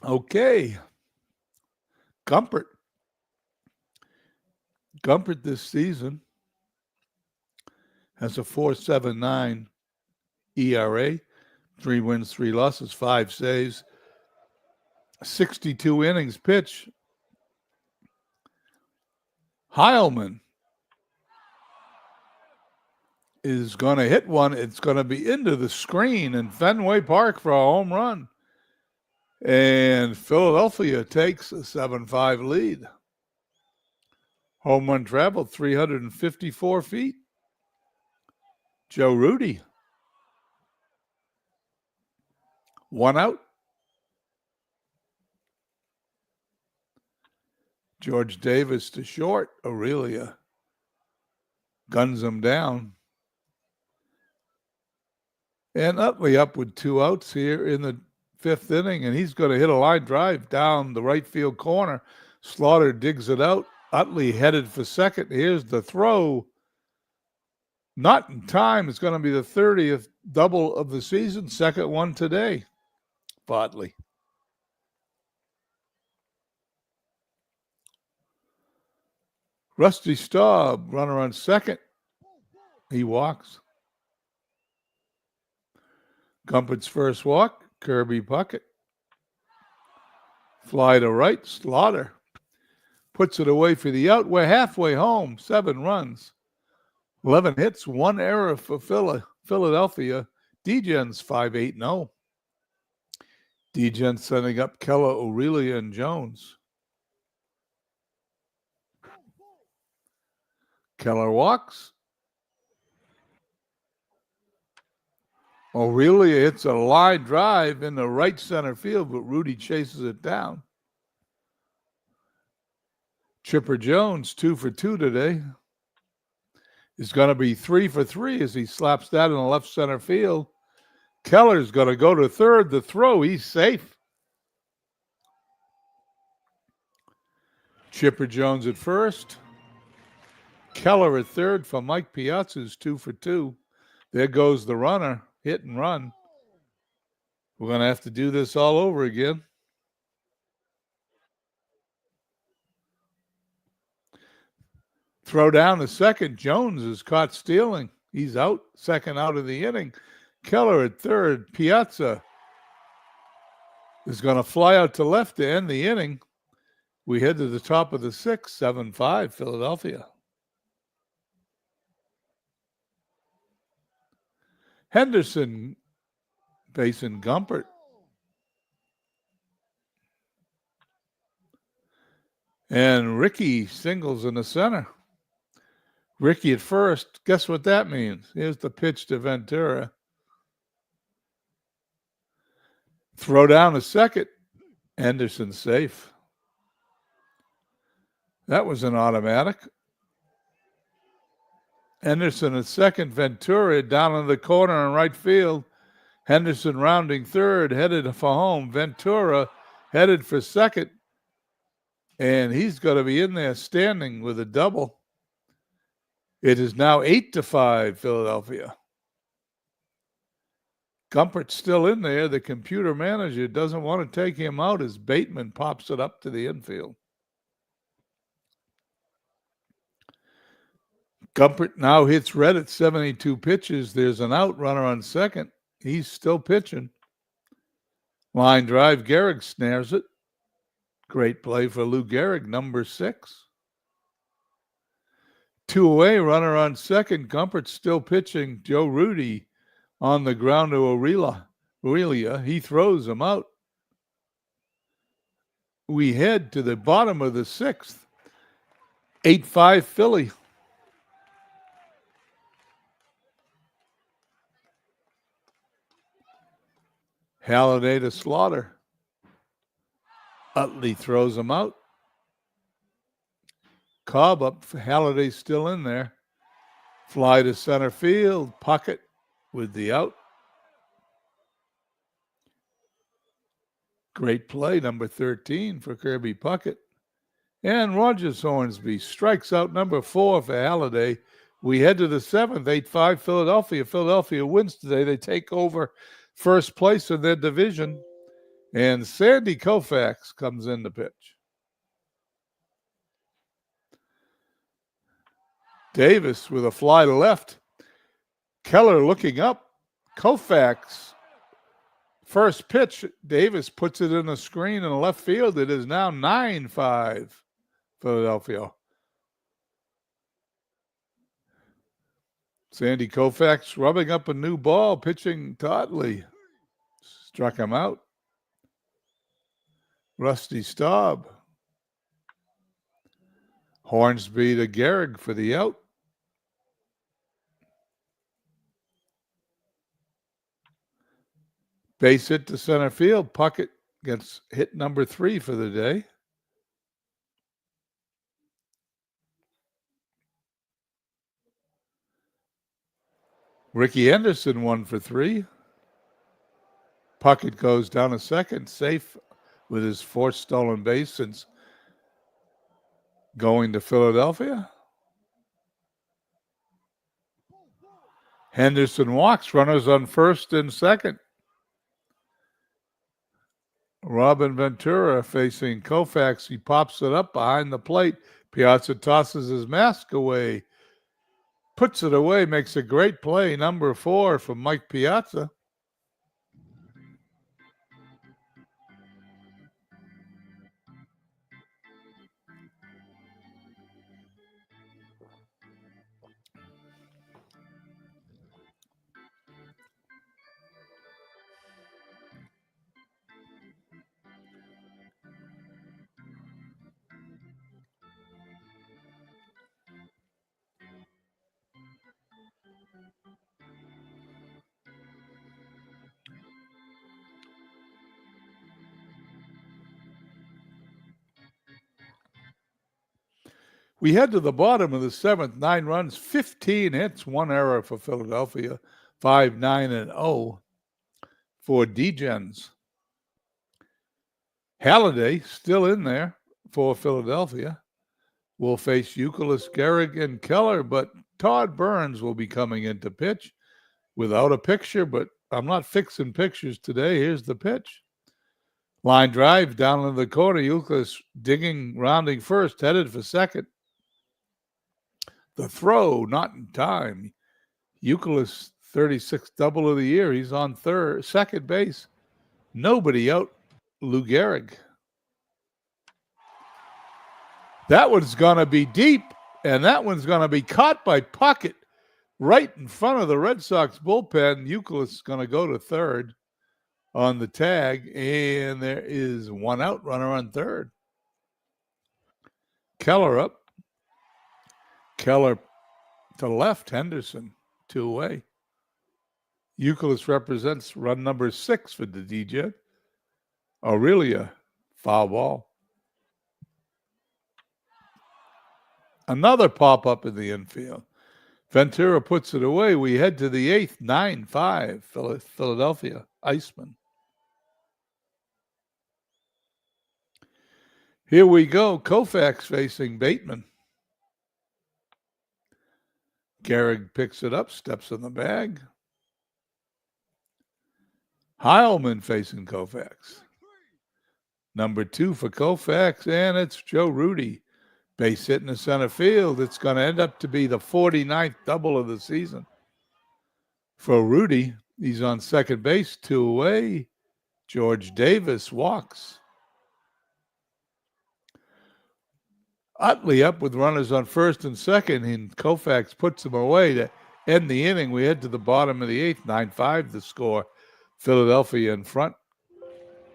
Okay. Gumpert this season has a 4.79 ERA, 3 wins, 3 losses, 5 saves, 62 innings pitched. Heilman is going to hit one. It's going to be into the screen in Fenway Park for a home run. And Philadelphia takes a 7-5 lead. Home run traveled 354 feet. Joe Rudy. 1 out. George Davis to short. Aurelia guns him down. And Utley up with 2 outs here in the 5th inning, and he's going to hit a line drive down the right field corner. Slaughter digs it out. Utley headed for second. Here's the throw. Not in time. It's going to be the 30th double of the season. Second one today for Utley. Rusty Staub, runner on second. He walks. Gumpert's first walk, Kirby Puckett. Fly to right, Slaughter. Puts it away for the out. We're halfway home, 7 runs. 11 hits, 1 error for Philadelphia. Degen's 5-8-0. Degen sending up Keller, Aurelia, and Jones. Keller walks. Aurelia hits a line drive in the right center field, but Rudy chases it down. Chipper Jones, 2 for 2 today. Is going to be 3 for 3 as he slaps that in the left center field. Keller's going to go to third. The throw, he's safe. Chipper Jones at first. Keller at third for Mike Piazza's 2 for 2. There goes the runner, hit and run. We're going to have to do this all over again. Throw down the second. Jones is caught stealing. He's out, second out of the inning. Keller at third. Piazza is going to fly out to left to end the inning. We head to the top of the 6th, 7-5, Philadelphia. Henderson facing Gumpert. And Ricky singles in the center. Ricky at first. Guess what that means? Here's the pitch to Ventura. Throw down a second. Henderson safe. That was an automatic. Henderson at second. Ventura down in the corner in right field. Henderson rounding third, headed for home. Ventura headed for second. And he's going to be in there standing with a double. It is now 8-5, Philadelphia. Gumpert's still in there. The computer manager doesn't want to take him out as Bateman pops it up to the infield. Gumpert now hits red at 72 pitches. There's an out, runner on second. He's still pitching. Line drive, Gehrig snares it. Great play for Lou Gehrig, number 6. 2 away, runner on second. Gumpert's still pitching. Joe Rudy on the ground to Aurelia. He throws him out. We head to the bottom of the 6th. 8-5 Philly. Halliday to Slaughter. Utley throws him out. Cobb up. Halliday still in there. Fly to center field. Puckett with the out. Great play, number 13 for Kirby Puckett. And Rogers Hornsby strikes out number 4 for Halliday. We head to the 7th, 8-5 Philadelphia. Philadelphia wins today. They take over first place in their division. And Sandy Koufax comes in to pitch. Davis with a fly to left. Keller looking up. Koufax, first pitch. Davis puts it in the screen in the left field. It is now 9-5 Philadelphia. Sandy Koufax rubbing up a new ball, pitching to Utley. Struck him out. Rusty Staub. Hornsby to Gehrig for the out. Base hit to center field. Puckett gets hit number 3 for the day. Ricky Henderson 1 for 3. Puckett goes down a second, safe with his fourth stolen base since going to Philadelphia. Henderson walks, runners on first and second. Robin Ventura facing Koufax. He pops it up behind the plate. Piazza tosses his mask away, puts it away, makes a great play. Number 4 from Mike Piazza. We head to the bottom of the seventh. 9 runs, 15 hits, 1 error for Philadelphia. 5-9-0 for D-Gens. Halliday still in there for Philadelphia. Will face Youkilis, Gehrig, and Keller, but Todd Burns will be coming in to pitch without a picture, but I'm not fixing pictures today. Here's the pitch. Line drive down in the corner. Youkilis digging, rounding first, headed for second. The throw, not in time. Youkilis, 36th double of the year. He's on second base. Nobody out. Lou Gehrig. That one's going to be deep, and that one's going to be caught by Puckett right in front of the Red Sox bullpen. Youkilis is going to go to third on the tag, and there is 1 out, runner on third. Keller up. Keller to left, Henderson 2 away. Youkilis represents run number 6 for the DJ. Aurelia, foul ball. Another pop-up in the infield. Ventura puts it away. We head to the 8th, 9-5, Philadelphia, Iceman. Here we go, Koufax facing Bateman. Gehrig picks it up, steps in the bag. Heilman facing Koufax. Number 2 for Koufax, and it's Joe Rudy. Base hit in the center field. It's going to end up to be the 49th double of the season. For Rudy, he's on second base, 2 away. George Davis walks. Utley up with runners on first and second, and Koufax puts him away to end the inning. We head to the bottom of the 8th, 9-5 the score. Philadelphia in front.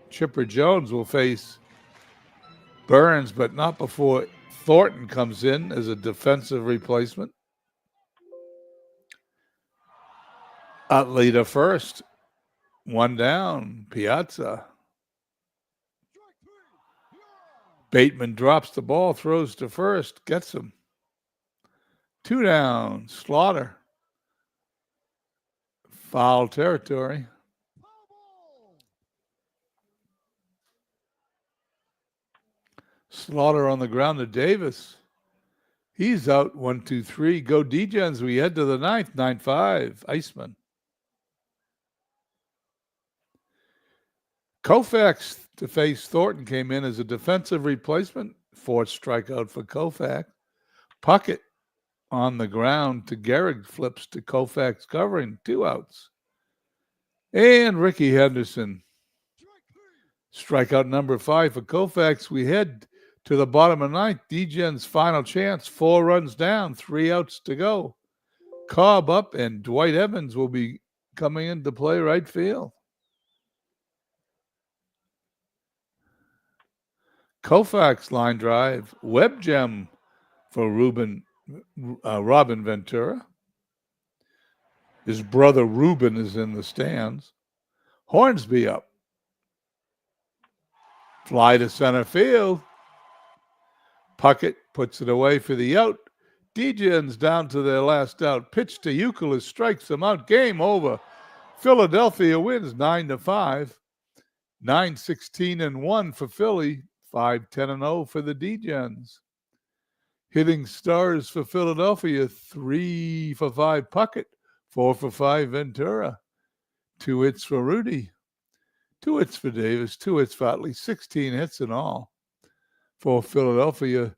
Chipper Jones will face Burns, but not before Thornton comes in as a defensive replacement. Utley to first. 1 down. Piazza. Bateman drops the ball, throws to first, gets him. 2 down. Slaughter. Foul territory. Slaughter on the ground to Davis. He's out. 1, 2, 3. Go D-Gens. We head to the 9th. 9-5. Iceman. Koufax to face Thornton came in as a defensive replacement. 4th strikeout for Koufax. Puckett on the ground to Gehrig, flips to Koufax covering. 2 outs. And Ricky Henderson. Strikeout number 5 for Koufax. We head to the bottom of 9th. D-Gen's final chance. 4 runs down, 3 outs to go. Cobb up, and Dwight Evans will be coming in to play right field. Koufax line drive. Web gem for Robin Ventura. His brother Ruben is in the stands. Hornsby up. Fly to center field. Puckett puts it away for the out. DJs down to their last out. Pitch to Euclid, strikes them out. Game over. Philadelphia wins 9-5. 9-16-1 for Philly. 5-10-0 for the DJs. Hitting stars for Philadelphia, 3 for 5 Puckett, 4 for 5 Ventura, 2 hits for Rudy, 2 hits for Davis, 2 hits for Utley, 16 hits in all. For Philadelphia,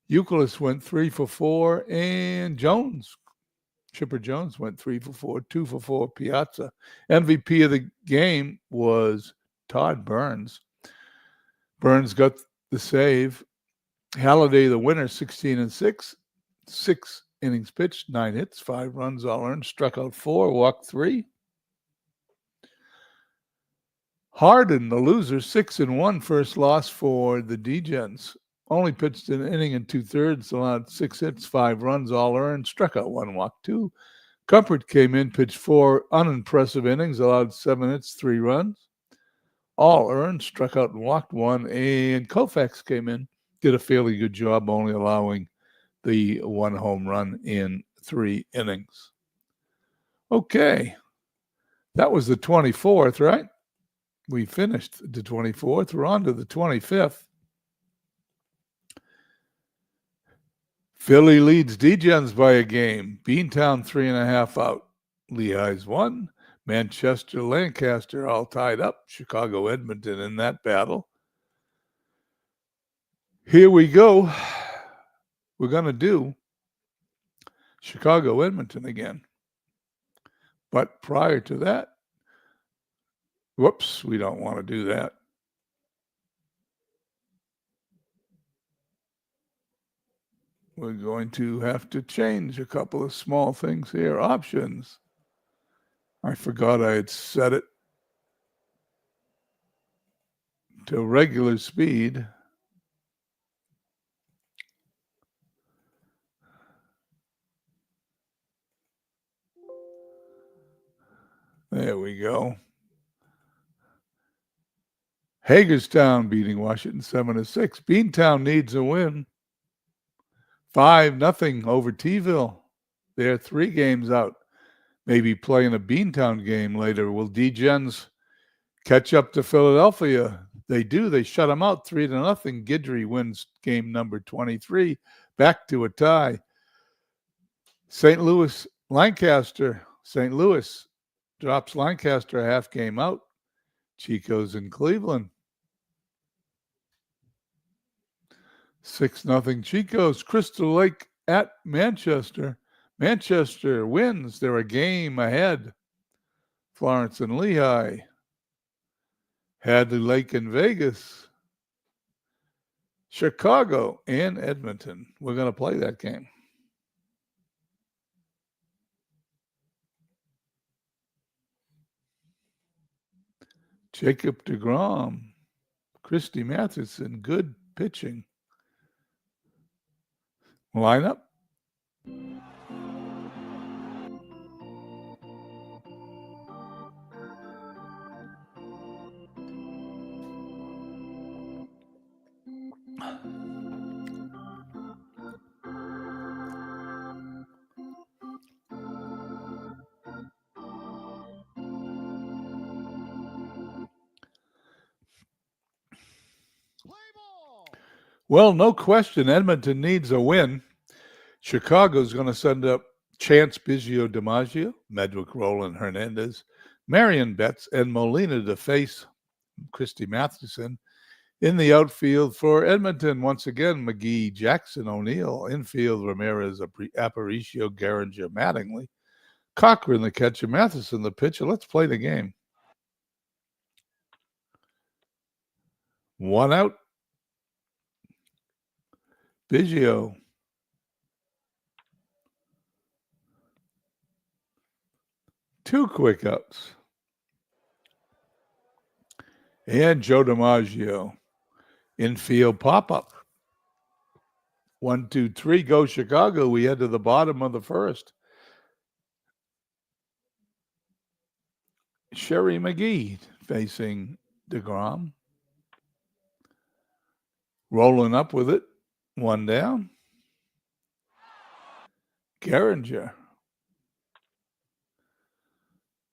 Euclid went 3 for 4, and Chipper Jones went 3 for 4, 2 for 4 Piazza. MVP of the game was Todd Burns. Burns got the save. Halladay, the winner, 16-6, 6 innings pitched, 9 hits, 5 runs all earned, struck out 4, walked 3. Harden, the loser, 6-1, first loss for the DJs. Only pitched an inning and 2/3, allowed 6 hits, 5 runs all earned, struck out 1, walked 2. Comfort came in, pitched 4 unimpressive innings, allowed 7 hits, 3 runs, all earned, struck out and walked 1. And Koufax came in, did a fairly good job, only allowing the 1 home run in 3 innings. Okay, that was the 24th, right? We finished the 24th. We're on to the 25th. Philly leads DJs by a game. Beantown 3.5 out. Lehigh's 1. Manchester, Lancaster all tied up. Chicago, Edmonton in that battle. Here we go. We're going to do Chicago, Edmonton again. But prior to that, whoops, we don't want to do that. We're going to have to change a couple of small things here. Options. I forgot I had set it to regular speed. There we go. Hagerstown beating Washington 7-6. Beantown needs a win. 5-0 over T-ville. They're 3 games out. Maybe playing a Beantown game later. Will D-Gens catch up to Philadelphia? They do. They shut them out 3-0. Guidry wins game number 23. Back to a tie. St. Louis, Lancaster. St. Louis drops Lancaster a half game out. Chico's in Cleveland. 6-0 Chico's. Crystal Lake at Manchester. Manchester wins. They're a game ahead. Florence and Lehigh. Hadley Lake in Vegas. Chicago and Edmonton. We're going to play that game. Jacob deGrom. Christy Matheson. Good pitching. Lineup. Well, no question, Edmonton needs a win. Chicago's going to send up Chance Biggio DiMaggio, Medwick Roland Hernandez, Marion Betts, and Molina to face Christy Matheson. In the outfield for Edmonton, once again, McGee, Jackson, O'Neill. Infield, Ramirez, Aparicio, Garinger, Mattingly. Cochran, the catcher, Matheson, the pitcher. Let's play the game. 1 out. Biggio. 2 quick outs. And Joe DiMaggio. Infield pop-up. 1, 2, 3, go Chicago. We head to the bottom of the first. Sherry McGee facing deGrom. Rolling up with it. 1 down. Geringer.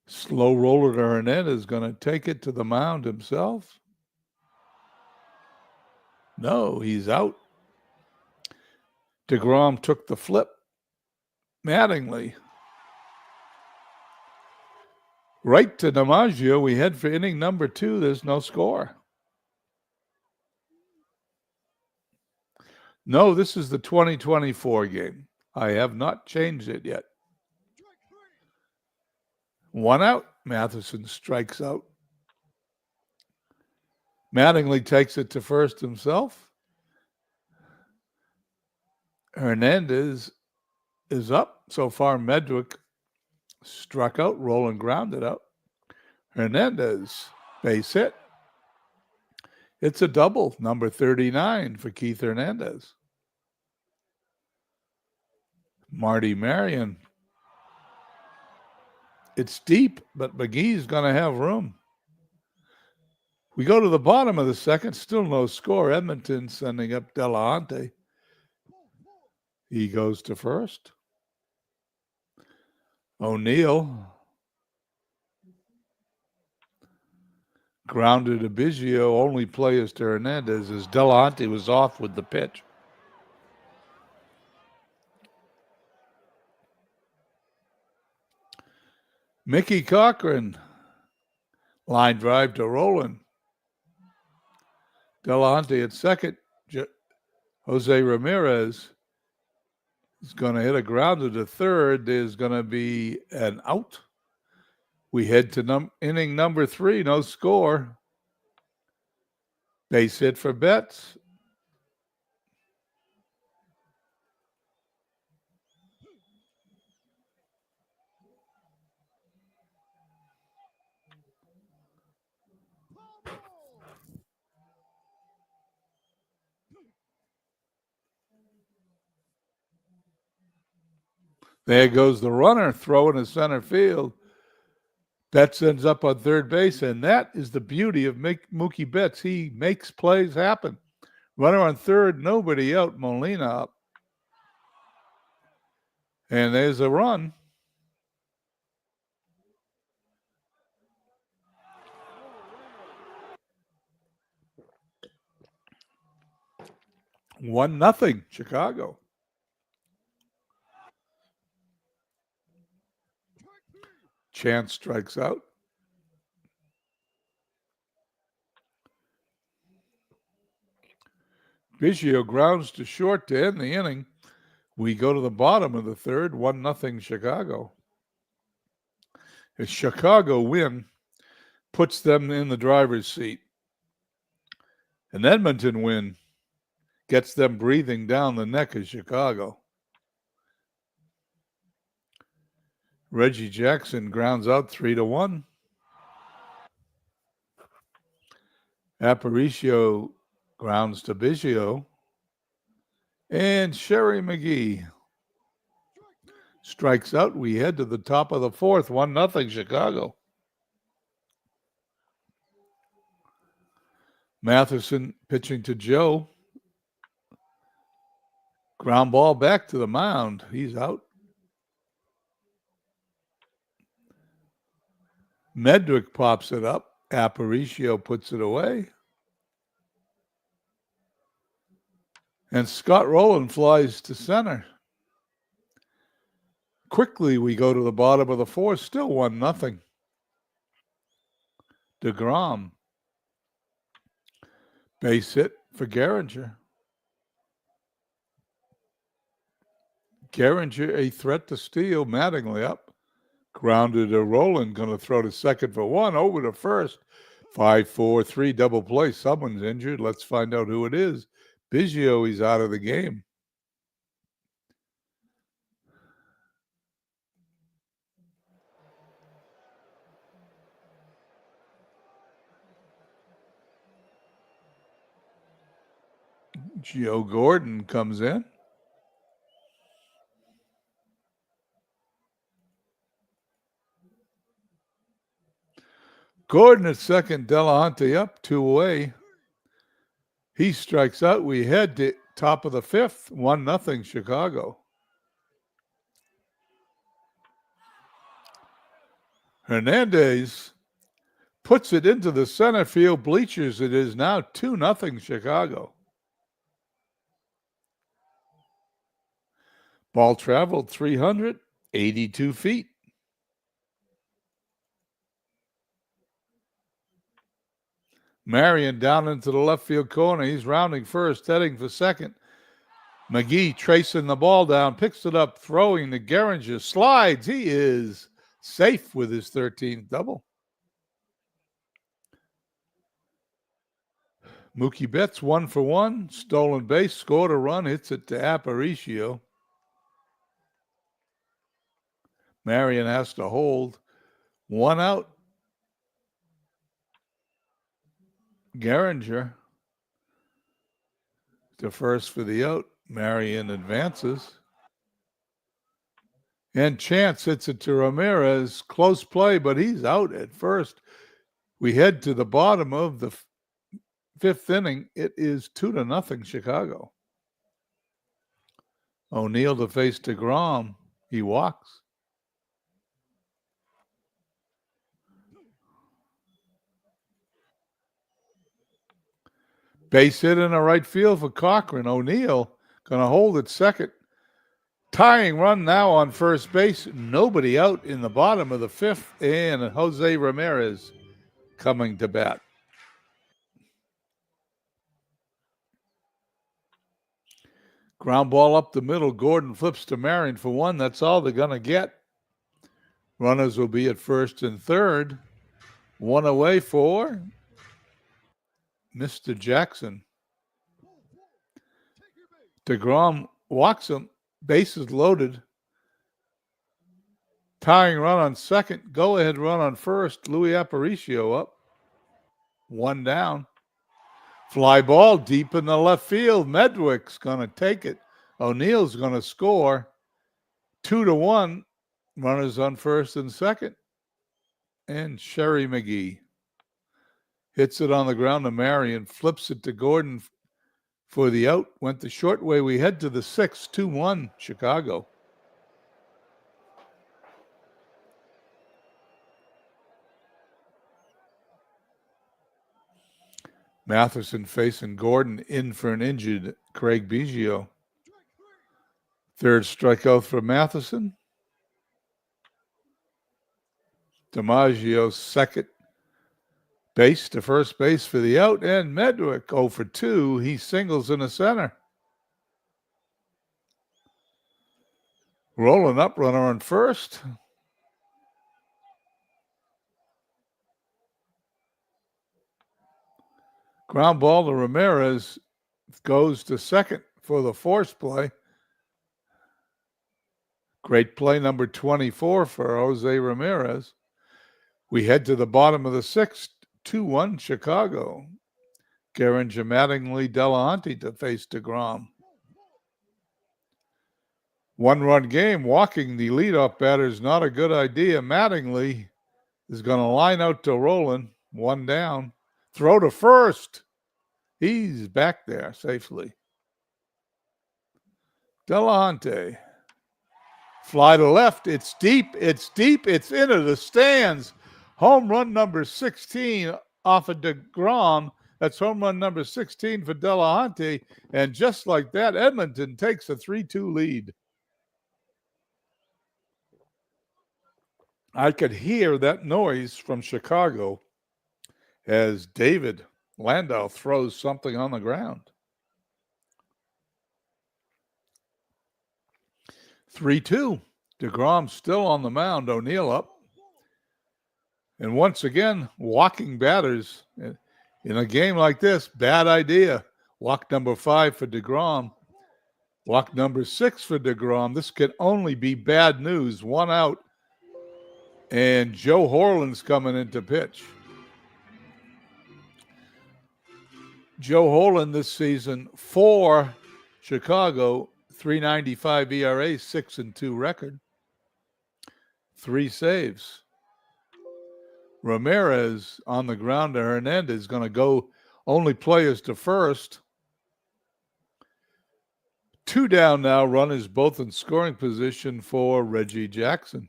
Slow roller to Hernandez, going to take it to the mound himself. No, he's out. DeGrom took the flip. Mattingly. Right to DiMaggio. We head for inning number 2. There's no score. No, this is the 2024 game. I have not changed it yet. 1 out. Matheson strikes out. Mattingly takes it to first himself. Hernandez is up. So far, Medwick struck out. Roland grounded out. Hernandez, base hit. It's a double, number 39 for Keith Hernandez. Marty Marion. It's deep, but McGee's going to have room. We go to the bottom of the second, still no score. Edmonton sending up Delahunty. He goes to first. O'Neill. Grounded to Biggio. Only play is to Hernandez as Delahunty was off with the pitch. Mickey Cochran. Line drive to Roland. Delahunty at second. Jose Ramirez is going to hit a grounder to third. There's going to be an out. We head to inning number 3. No score. Base hit for Betts. There goes the runner throwing to center field. Betts ends up on third base, and that is the beauty of Mookie Betts. He makes plays happen. Runner on third, nobody out, Molina up. And there's a run. One nothing, Chicago. Chance strikes out. Biggio grounds to short to end the inning. We go to the bottom of the third, 1-0 Chicago. A Chicago win puts them in the driver's seat. An Edmonton win gets them breathing down the neck of Chicago. Reggie Jackson grounds out 3-1. Aparicio grounds to Biggio. And Sherry McGee strikes out. We head to the top of the fourth, 1-0 Chicago. Matheson pitching to Joe. Ground ball back to the mound. He's out. Medwick pops it up. Aparicio puts it away. And Scott Rowland flies to center. Quickly, we go to the bottom of the fourth, still 1-0. DeGrom. Base hit for Geringer. Geringer, a threat to steal. Mattingly up. Grounded to Rowland, going to throw to second for 1, over to first. 5-4-3 double play. Someone's injured. Let's find out who it is. Biggio, he's out of the game. Joe Gordon comes in. Gordon at second, Delahunty up, 2 away. He strikes out. We head to top of the fifth, 1-0 Chicago. Hernandez puts it into the center field bleachers. It is now 2-0 Chicago. Ball traveled 382 feet. Marion down into the left field corner. He's rounding first, heading for second. McGee tracing the ball down, picks it up, throwing to Geringer, slides. He is safe with his 13th double. Mookie Betts 1 for 1, stolen base, scored a run, hits it to Aparicio. Marion has to hold. 1 out. Geringer to first for the out. Marion advances. And Chance hits it to Ramirez. Close play, but he's out at first. We head to the bottom of the fifth inning. It is 2-0 Chicago. O'Neill to face DeGrom. He walks. Base hit in the right field for Cochran. O'Neill going to hold at second. Tying run now on first base. Nobody out in the bottom of the fifth. And Jose Ramirez coming to bat. Ground ball up the middle. Gordon flips to Marion for one. That's all they're going to get. Runners will be at first and third. One away for Mr. Jackson. DeGrom walks him. Bases loaded. Tying run on second. Go-ahead run on first. Louis Aparicio up. One down. Fly ball deep in the left field. Medwick's going to take it. O'Neill's going to score. 2-1. Runners on first and second. And Sherry McGee hits it on the ground to Marion. Flips it to Gordon for the out. Went the short way. We head to the sixth. 2-1 Chicago. Matheson facing Gordon, in for an injured Craig Biggio. Third strikeout for Matheson. DiMaggio second base to first base for the out, and Medwick 0 for 2. He singles in the center. Rolling up, runner on first. Ground ball to Ramirez, goes to second for the force play. Great play number 24 for Jose Ramirez. We head to the bottom of the sixth. 2-1 Chicago. Geringer, Mattingly, Delahanty to face DeGrom. One-run game. Walking the leadoff batter is not a good idea. Mattingly is going to line out to Roland. One down. Throw to first. He's back there safely. Delahanty. Fly to left. It's deep. It's deep. It's into the stands. Home run number 16 off of DeGrom. That's home run number 16 for Delahanty. And just like that, Edmonton takes a 3-2 lead. I could hear that noise from Chicago as David Landau throws something on the ground. 3-2. DeGrom still on the mound. O'Neill up. And once again, walking batters in a game like this, bad idea. Walk number 5 for DeGrom. Walk number 6 for DeGrom. This can only be bad news. One out. And Joe Horland's coming in to pitch. Joe Horland this season for Chicago, 3.95 ERA, 6-2 record, 3 saves. Ramirez on the ground to Hernandez, going to go only players to first. 2 down now, runners both in scoring position for Reggie Jackson.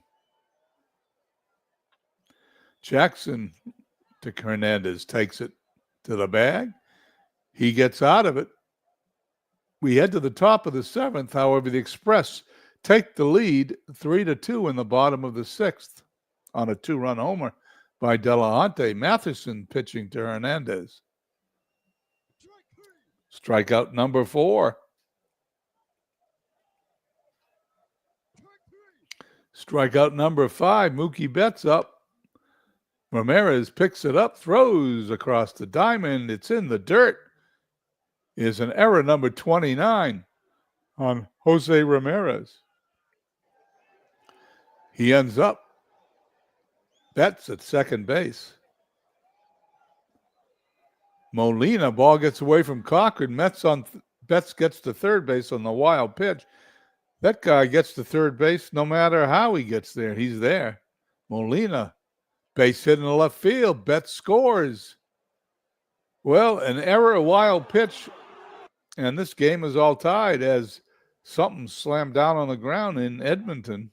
Jackson to Hernandez, takes it to the bag. He gets out of it. We head to the top of the seventh. However, the Express take the lead 3-2 in the bottom of the sixth on a 2-run homer by Delahunty. Matheson pitching to Hernandez. Strikeout number 4. Strikeout number 5. Mookie Betts up. Ramirez picks it up, throws across the diamond. It's in the dirt. Is an error number 29 on Jose Ramirez. He ends up Betts at second base. Molina, ball gets away from Cochran. Betts gets to third base on the wild pitch. That guy gets to third base no matter how he gets there. He's there. Molina, base hit in the left field. Betts scores. Well, an error, a wild pitch, and this game is all tied as something slammed down on the ground in Edmonton.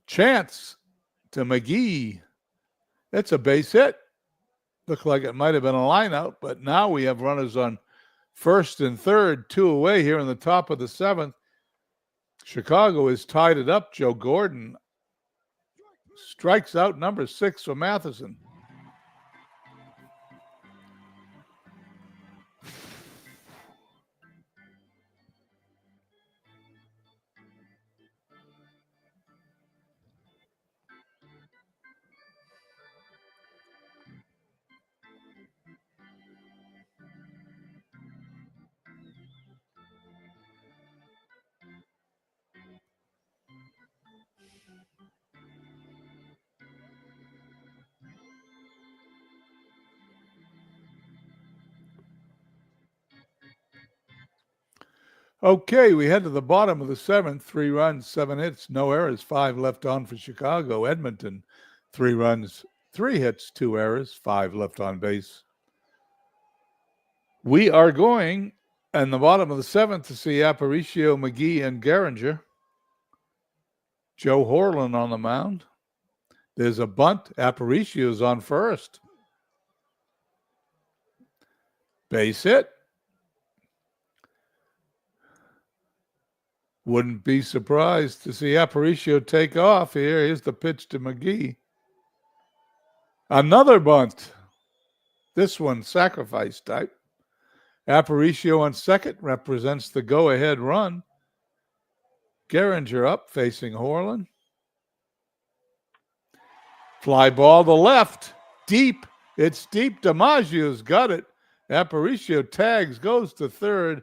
Chance to McGee. It's a base hit. Looked like it might have been a line out, but now we have runners on first and third, 2 away here in the top of the seventh. Chicago has tied it up. Joe Gordon strikes out number 6 for Matheson. Okay, we head to the bottom of the seventh. 3 runs, 7 hits, no errors, 5 left on for Chicago. Edmonton, 3 runs, 3 hits, 2 errors, 5 left on base. We are going in the bottom of the seventh to see Aparicio, McGee, and Gehringer. Joe Horland on the mound. There's a bunt. Aparicio's on first. Base hit. Wouldn't be surprised to see Aparicio take off here. Here's the pitch to McGee. Another bunt. This one sacrifice type. Aparicio on second represents the go-ahead run. Gehringer up facing Horland. Fly ball to left. Deep. It's deep. DiMaggio's got it. Aparicio tags, goes to third.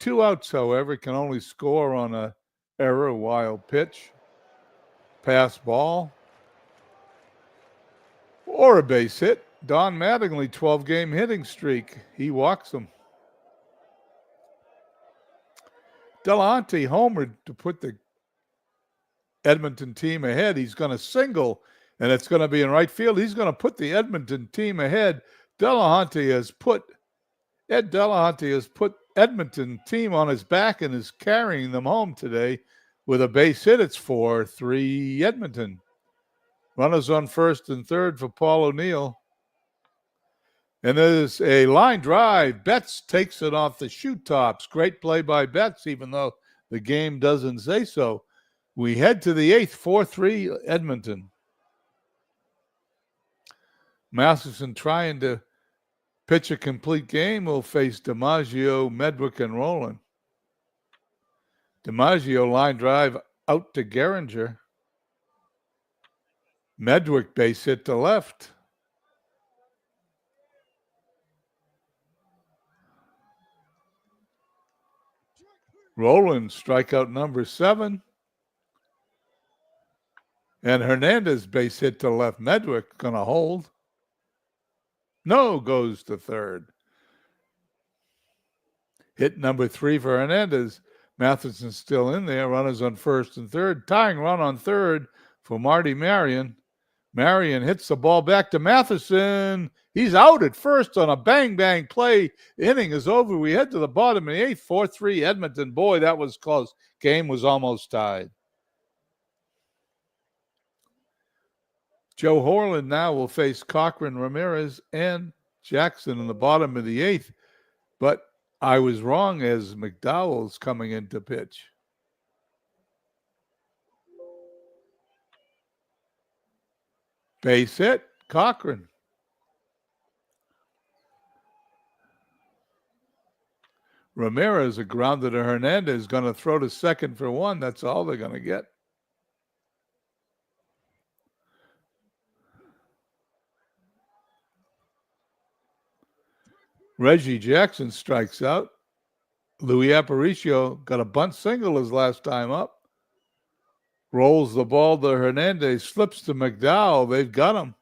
2 outs, however, can only score on a error, wild pitch, pass ball, or a base hit. Don Mattingly, 12-game hitting streak. He walks him. Delahunty homered to put the Edmonton team ahead. He's going to single, and it's going to be in right field. He's going to put the Edmonton team ahead. Delahunty has put Edmonton team on his back and is carrying them home today with a base hit. It's 4-3 Edmonton. Runners on first and third for Paul O'Neill. And there's a line drive. Betts takes it off the shoe tops. Great play by Betts, even though the game doesn't say so. We head to the eighth, 4-3 Edmonton. Matheson trying to pitch a complete game. Will face DiMaggio, Medwick, and Rowland. DiMaggio line drive out to Gehringer. Medwick base hit to left. Rowland strikeout number 7. And Hernandez base hit to left. Medwick gonna hold. No, goes to third. Hit number 3 for Hernandez. Matheson still in there. Runners on first and third. Tying run on third for Marty Marion. Marion hits the ball back to Matheson. He's out at first on a bang-bang play. The inning is over. We head to the bottom of the eighth, 4-3 Edmonton. Boy, that was close. Game was almost tied. Joe Horland now will face Cochran, Ramirez, and Jackson in the bottom of the 8th. But I was wrong as McDowell's coming in to pitch. Base hit, Cochran. Ramirez, a grounder to Hernandez, going to throw to second for 1. That's all they're going to get. Reggie Jackson strikes out. Louis Aparicio got a bunt single his last time up. Rolls the ball to Hernandez, slips to McDowell. They've got him.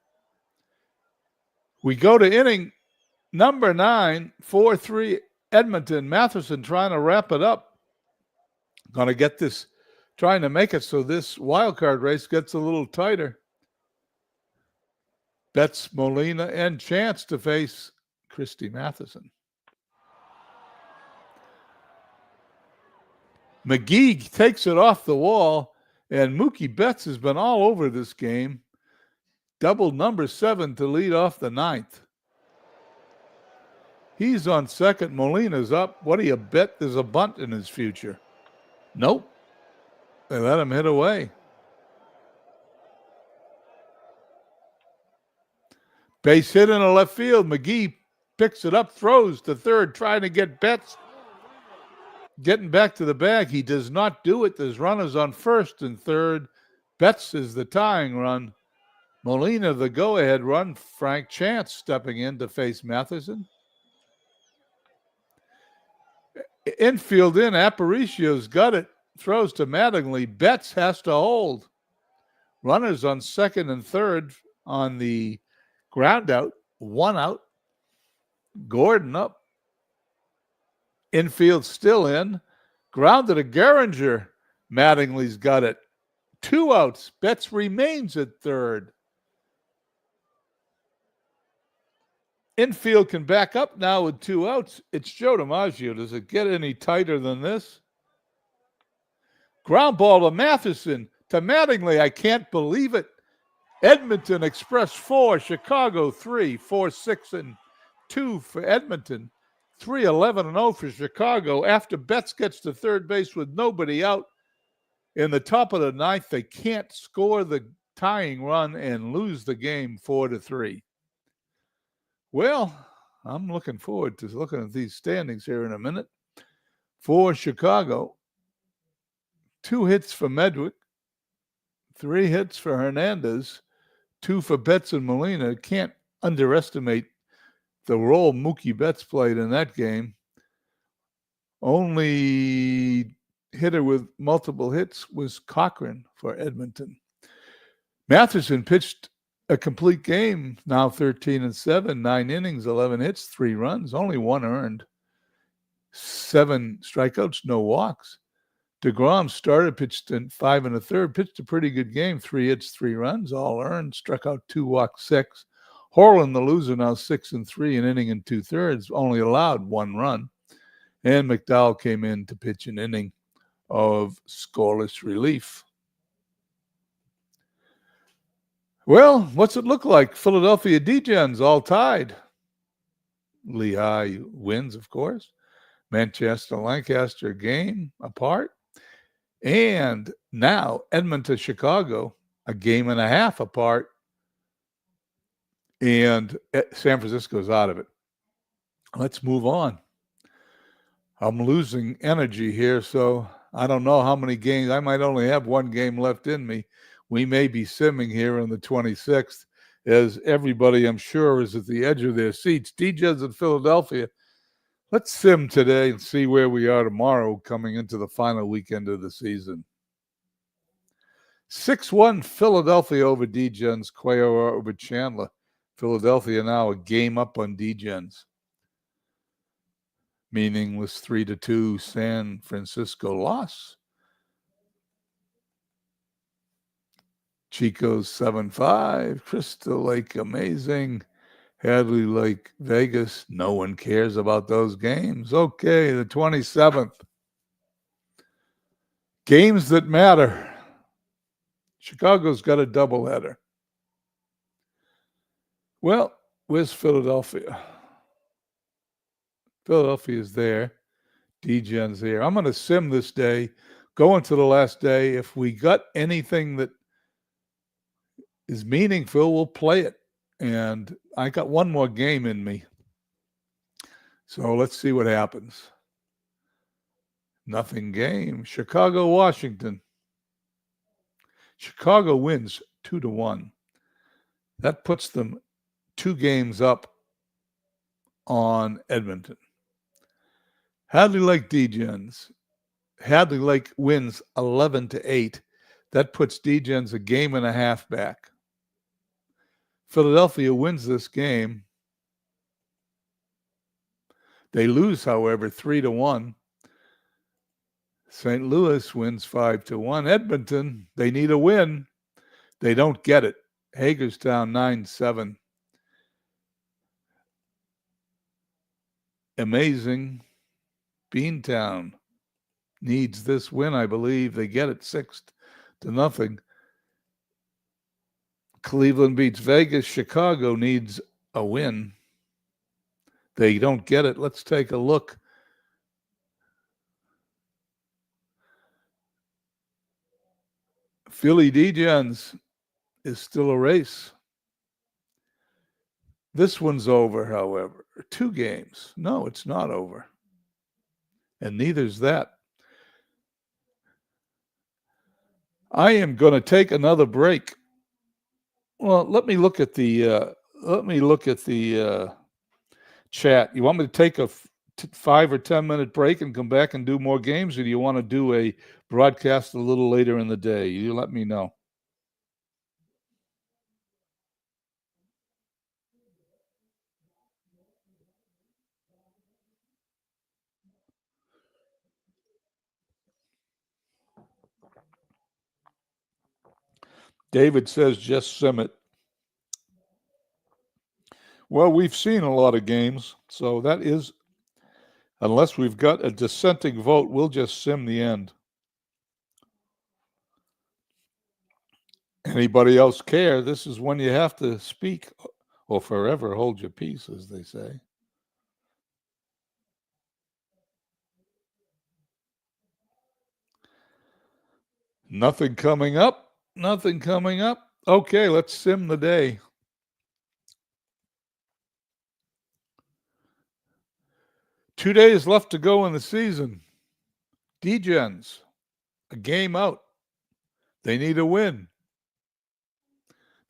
We go to inning number 9, 4-3 Edmonton. Matheson trying to wrap it up. Going to get this, trying to make it so this wild card race gets a little tighter. Betts, Molina, and Chance to face Christy Matheson. McGee takes it off the wall, and Mookie Betts has been all over this game. Double number 7 to lead off the 9th. He's on second. Molina's up. What do you bet there's a bunt in his future? Nope. They let him hit away. Base hit in the left field. McGee picks it up, throws to third, trying to get Betts. Getting back to the bag. He does not do it. There's runners on first and third. Betts is the tying run. Molina, the go-ahead run. Frank Chance stepping in to face Matheson. Infield in. Aparicio's got it. Throws to Mattingly. Betts has to hold. Runners on second and third on the ground out. 1 out. Gordon up. Infield still in. Grounded to Gehringer. Mattingly's got it. 2 outs. Betts remains at third. Infield can back up now with 2 outs. It's Joe DiMaggio. Does it get any tighter than this? Ground ball to Matheson. To Mattingly. I can't believe it. Edmonton Express 4. Chicago 3. 4-6-2 for Edmonton. 3-11-0 for Chicago. After Betts gets to third base with nobody out in the top of the 9th, they can't score the tying run and lose the game 4-3. Well, I'm looking forward to looking at these standings here in a minute. For Chicago, 2 hits for Medwick, 3 hits for Hernandez, 2 for Betts and Molina. Can't underestimate the role Mookie Betts played in that game. Only hitter with multiple hits was Cochran for Edmonton. Matheson pitched a complete game, now 13-7, 9 innings, 11 hits, 3 runs, only 1 earned, 7 strikeouts, no walks. DeGrom started, pitched in 5 1/3, pitched a pretty good game, 3 hits, 3 runs, all earned, struck out 2, walked 6. Horland, the loser, now 6-3, an inning and 2/3, only allowed 1 run. And McDowell came in to pitch an inning of scoreless relief. Well, what's it look like? Philadelphia D-Gens all tied. Lehigh wins, of course. Manchester, Lancaster game apart. And now Edmonton, Chicago, a game and a half apart. And San Francisco's out of it. Let's move on. I'm losing energy here, so I don't know how many games. I might only have 1 game left in me. We may be simming here on the 26th, as everybody, I'm sure, is at the edge of their seats. DJs in Philadelphia. Let's sim today and see where we are tomorrow coming into the final weekend of the season. 6-1 Philadelphia over D-Gens, Cuellar over Chandler. Philadelphia now a game up on D-Gens. Meaningless 3-2 San Francisco loss. Chico's 7-5. Crystal Lake amazing. Hadley Lake Vegas. No one cares about those games. Okay, the 27th. Games that matter. Chicago's got a doubleheader. Well, where's Philadelphia? Philadelphia's there. DGen's here. I'm going to sim this day, go into the last day. If we got anything that is meaningful, we'll play it. And I got one more game in me. So let's see what happens. Nothing game. Chicago, Washington. Chicago wins 2-1. That puts them 2 games up on Edmonton. Hadley Lake DGens. Hadley Lake wins 11-8. That puts DGens a game and a half back. Philadelphia wins this game. They lose, however, 3-1. St. Louis wins 5-1. Edmonton, they need a win. They don't get it. Hagerstown 9-7. Amazing. Beantown needs this win, I believe. They get it 6-0. Cleveland beats Vegas. Chicago needs a win. They don't get it. Let's take a look. Philly DGens is still a race. This one's over, however. 2 games. No, it's not over. And neither's that. I am going to take another break. Well, let me look at the chat. You want me to take a 5 or 10 minute break and come back and do more games, or do you want to do a broadcast a little later in the day? You let me know. David says just sim it. Well, we've seen a lot of games, so that is, unless we've got a dissenting vote, we'll just sim the end. Anybody else care? This is when you have to speak or forever hold your peace, as they say. Nothing coming up. Nothing coming up. Okay, let's sim the day. Two days left to go in the season. DGens, a game out. They need a win.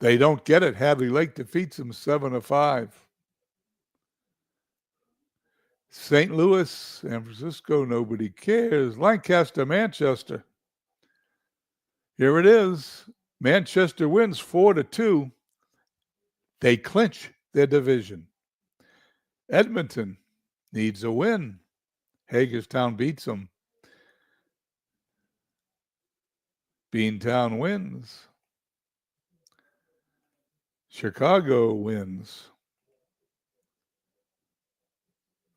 They don't get it. Hadley Lake defeats them 7-5. St. Louis, San Francisco, nobody cares. Lancaster, Manchester. Here it is. Manchester wins 4-2. They clinch their division. Edmonton needs a win. Hagerstown beats them. Beantown wins. Chicago wins.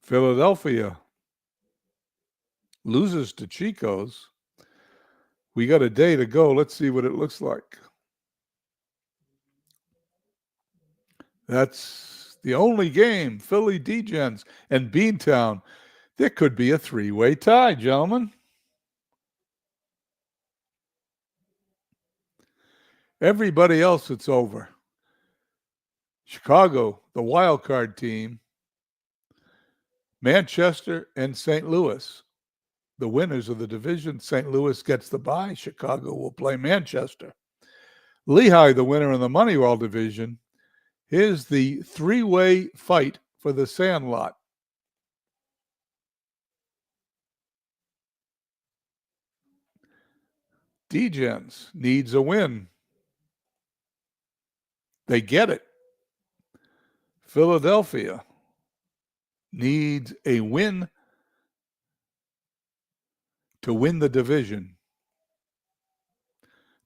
Philadelphia loses to Chico's. We got a day to go. Let's see what it looks like. That's the only game. Philly DGens and Beantown. There could be a 3-way tie, gentlemen. Everybody else, it's over. Chicago, the wild card team. Manchester and St. Louis, the winners of the division. St. Louis gets the bye. Chicago will play Manchester. Lehigh, the winner in the Moneywall division. Here's the 3-way fight for the Sandlot. DGens needs a win. They get it. Philadelphia needs a win to win the division.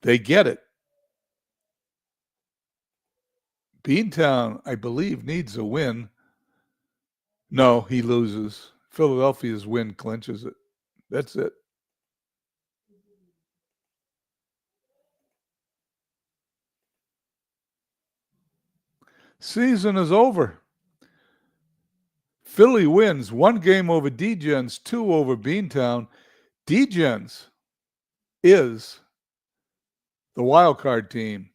They get it. Beantown, I believe, needs a win. No, he loses. Philadelphia's win clinches it. That's it. Season is over. Philly wins 1 game over D-Gens, 2 over Beantown. D-Gens is the wild card team.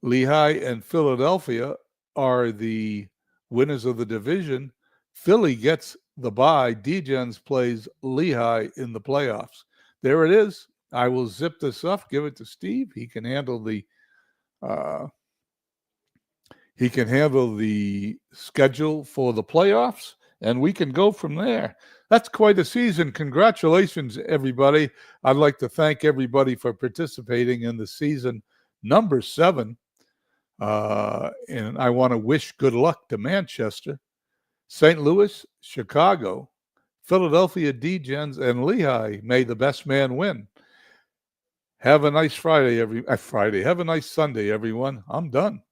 Lehigh and Philadelphia are the winners of the division. Philly gets the bye. D-Gens plays Lehigh in the playoffs. There it is. I will zip this up, give it to Steve. He can handle the schedule for the playoffs, and we can go from there. That's quite a season. Congratulations, everybody. I'd like to thank everybody for participating in the season number 7. And I want to wish good luck to Manchester, St. Louis, Chicago, Philadelphia D-Gens, and Lehigh. May the best man win. Have a nice Friday, Have a nice Sunday, everyone. I'm done.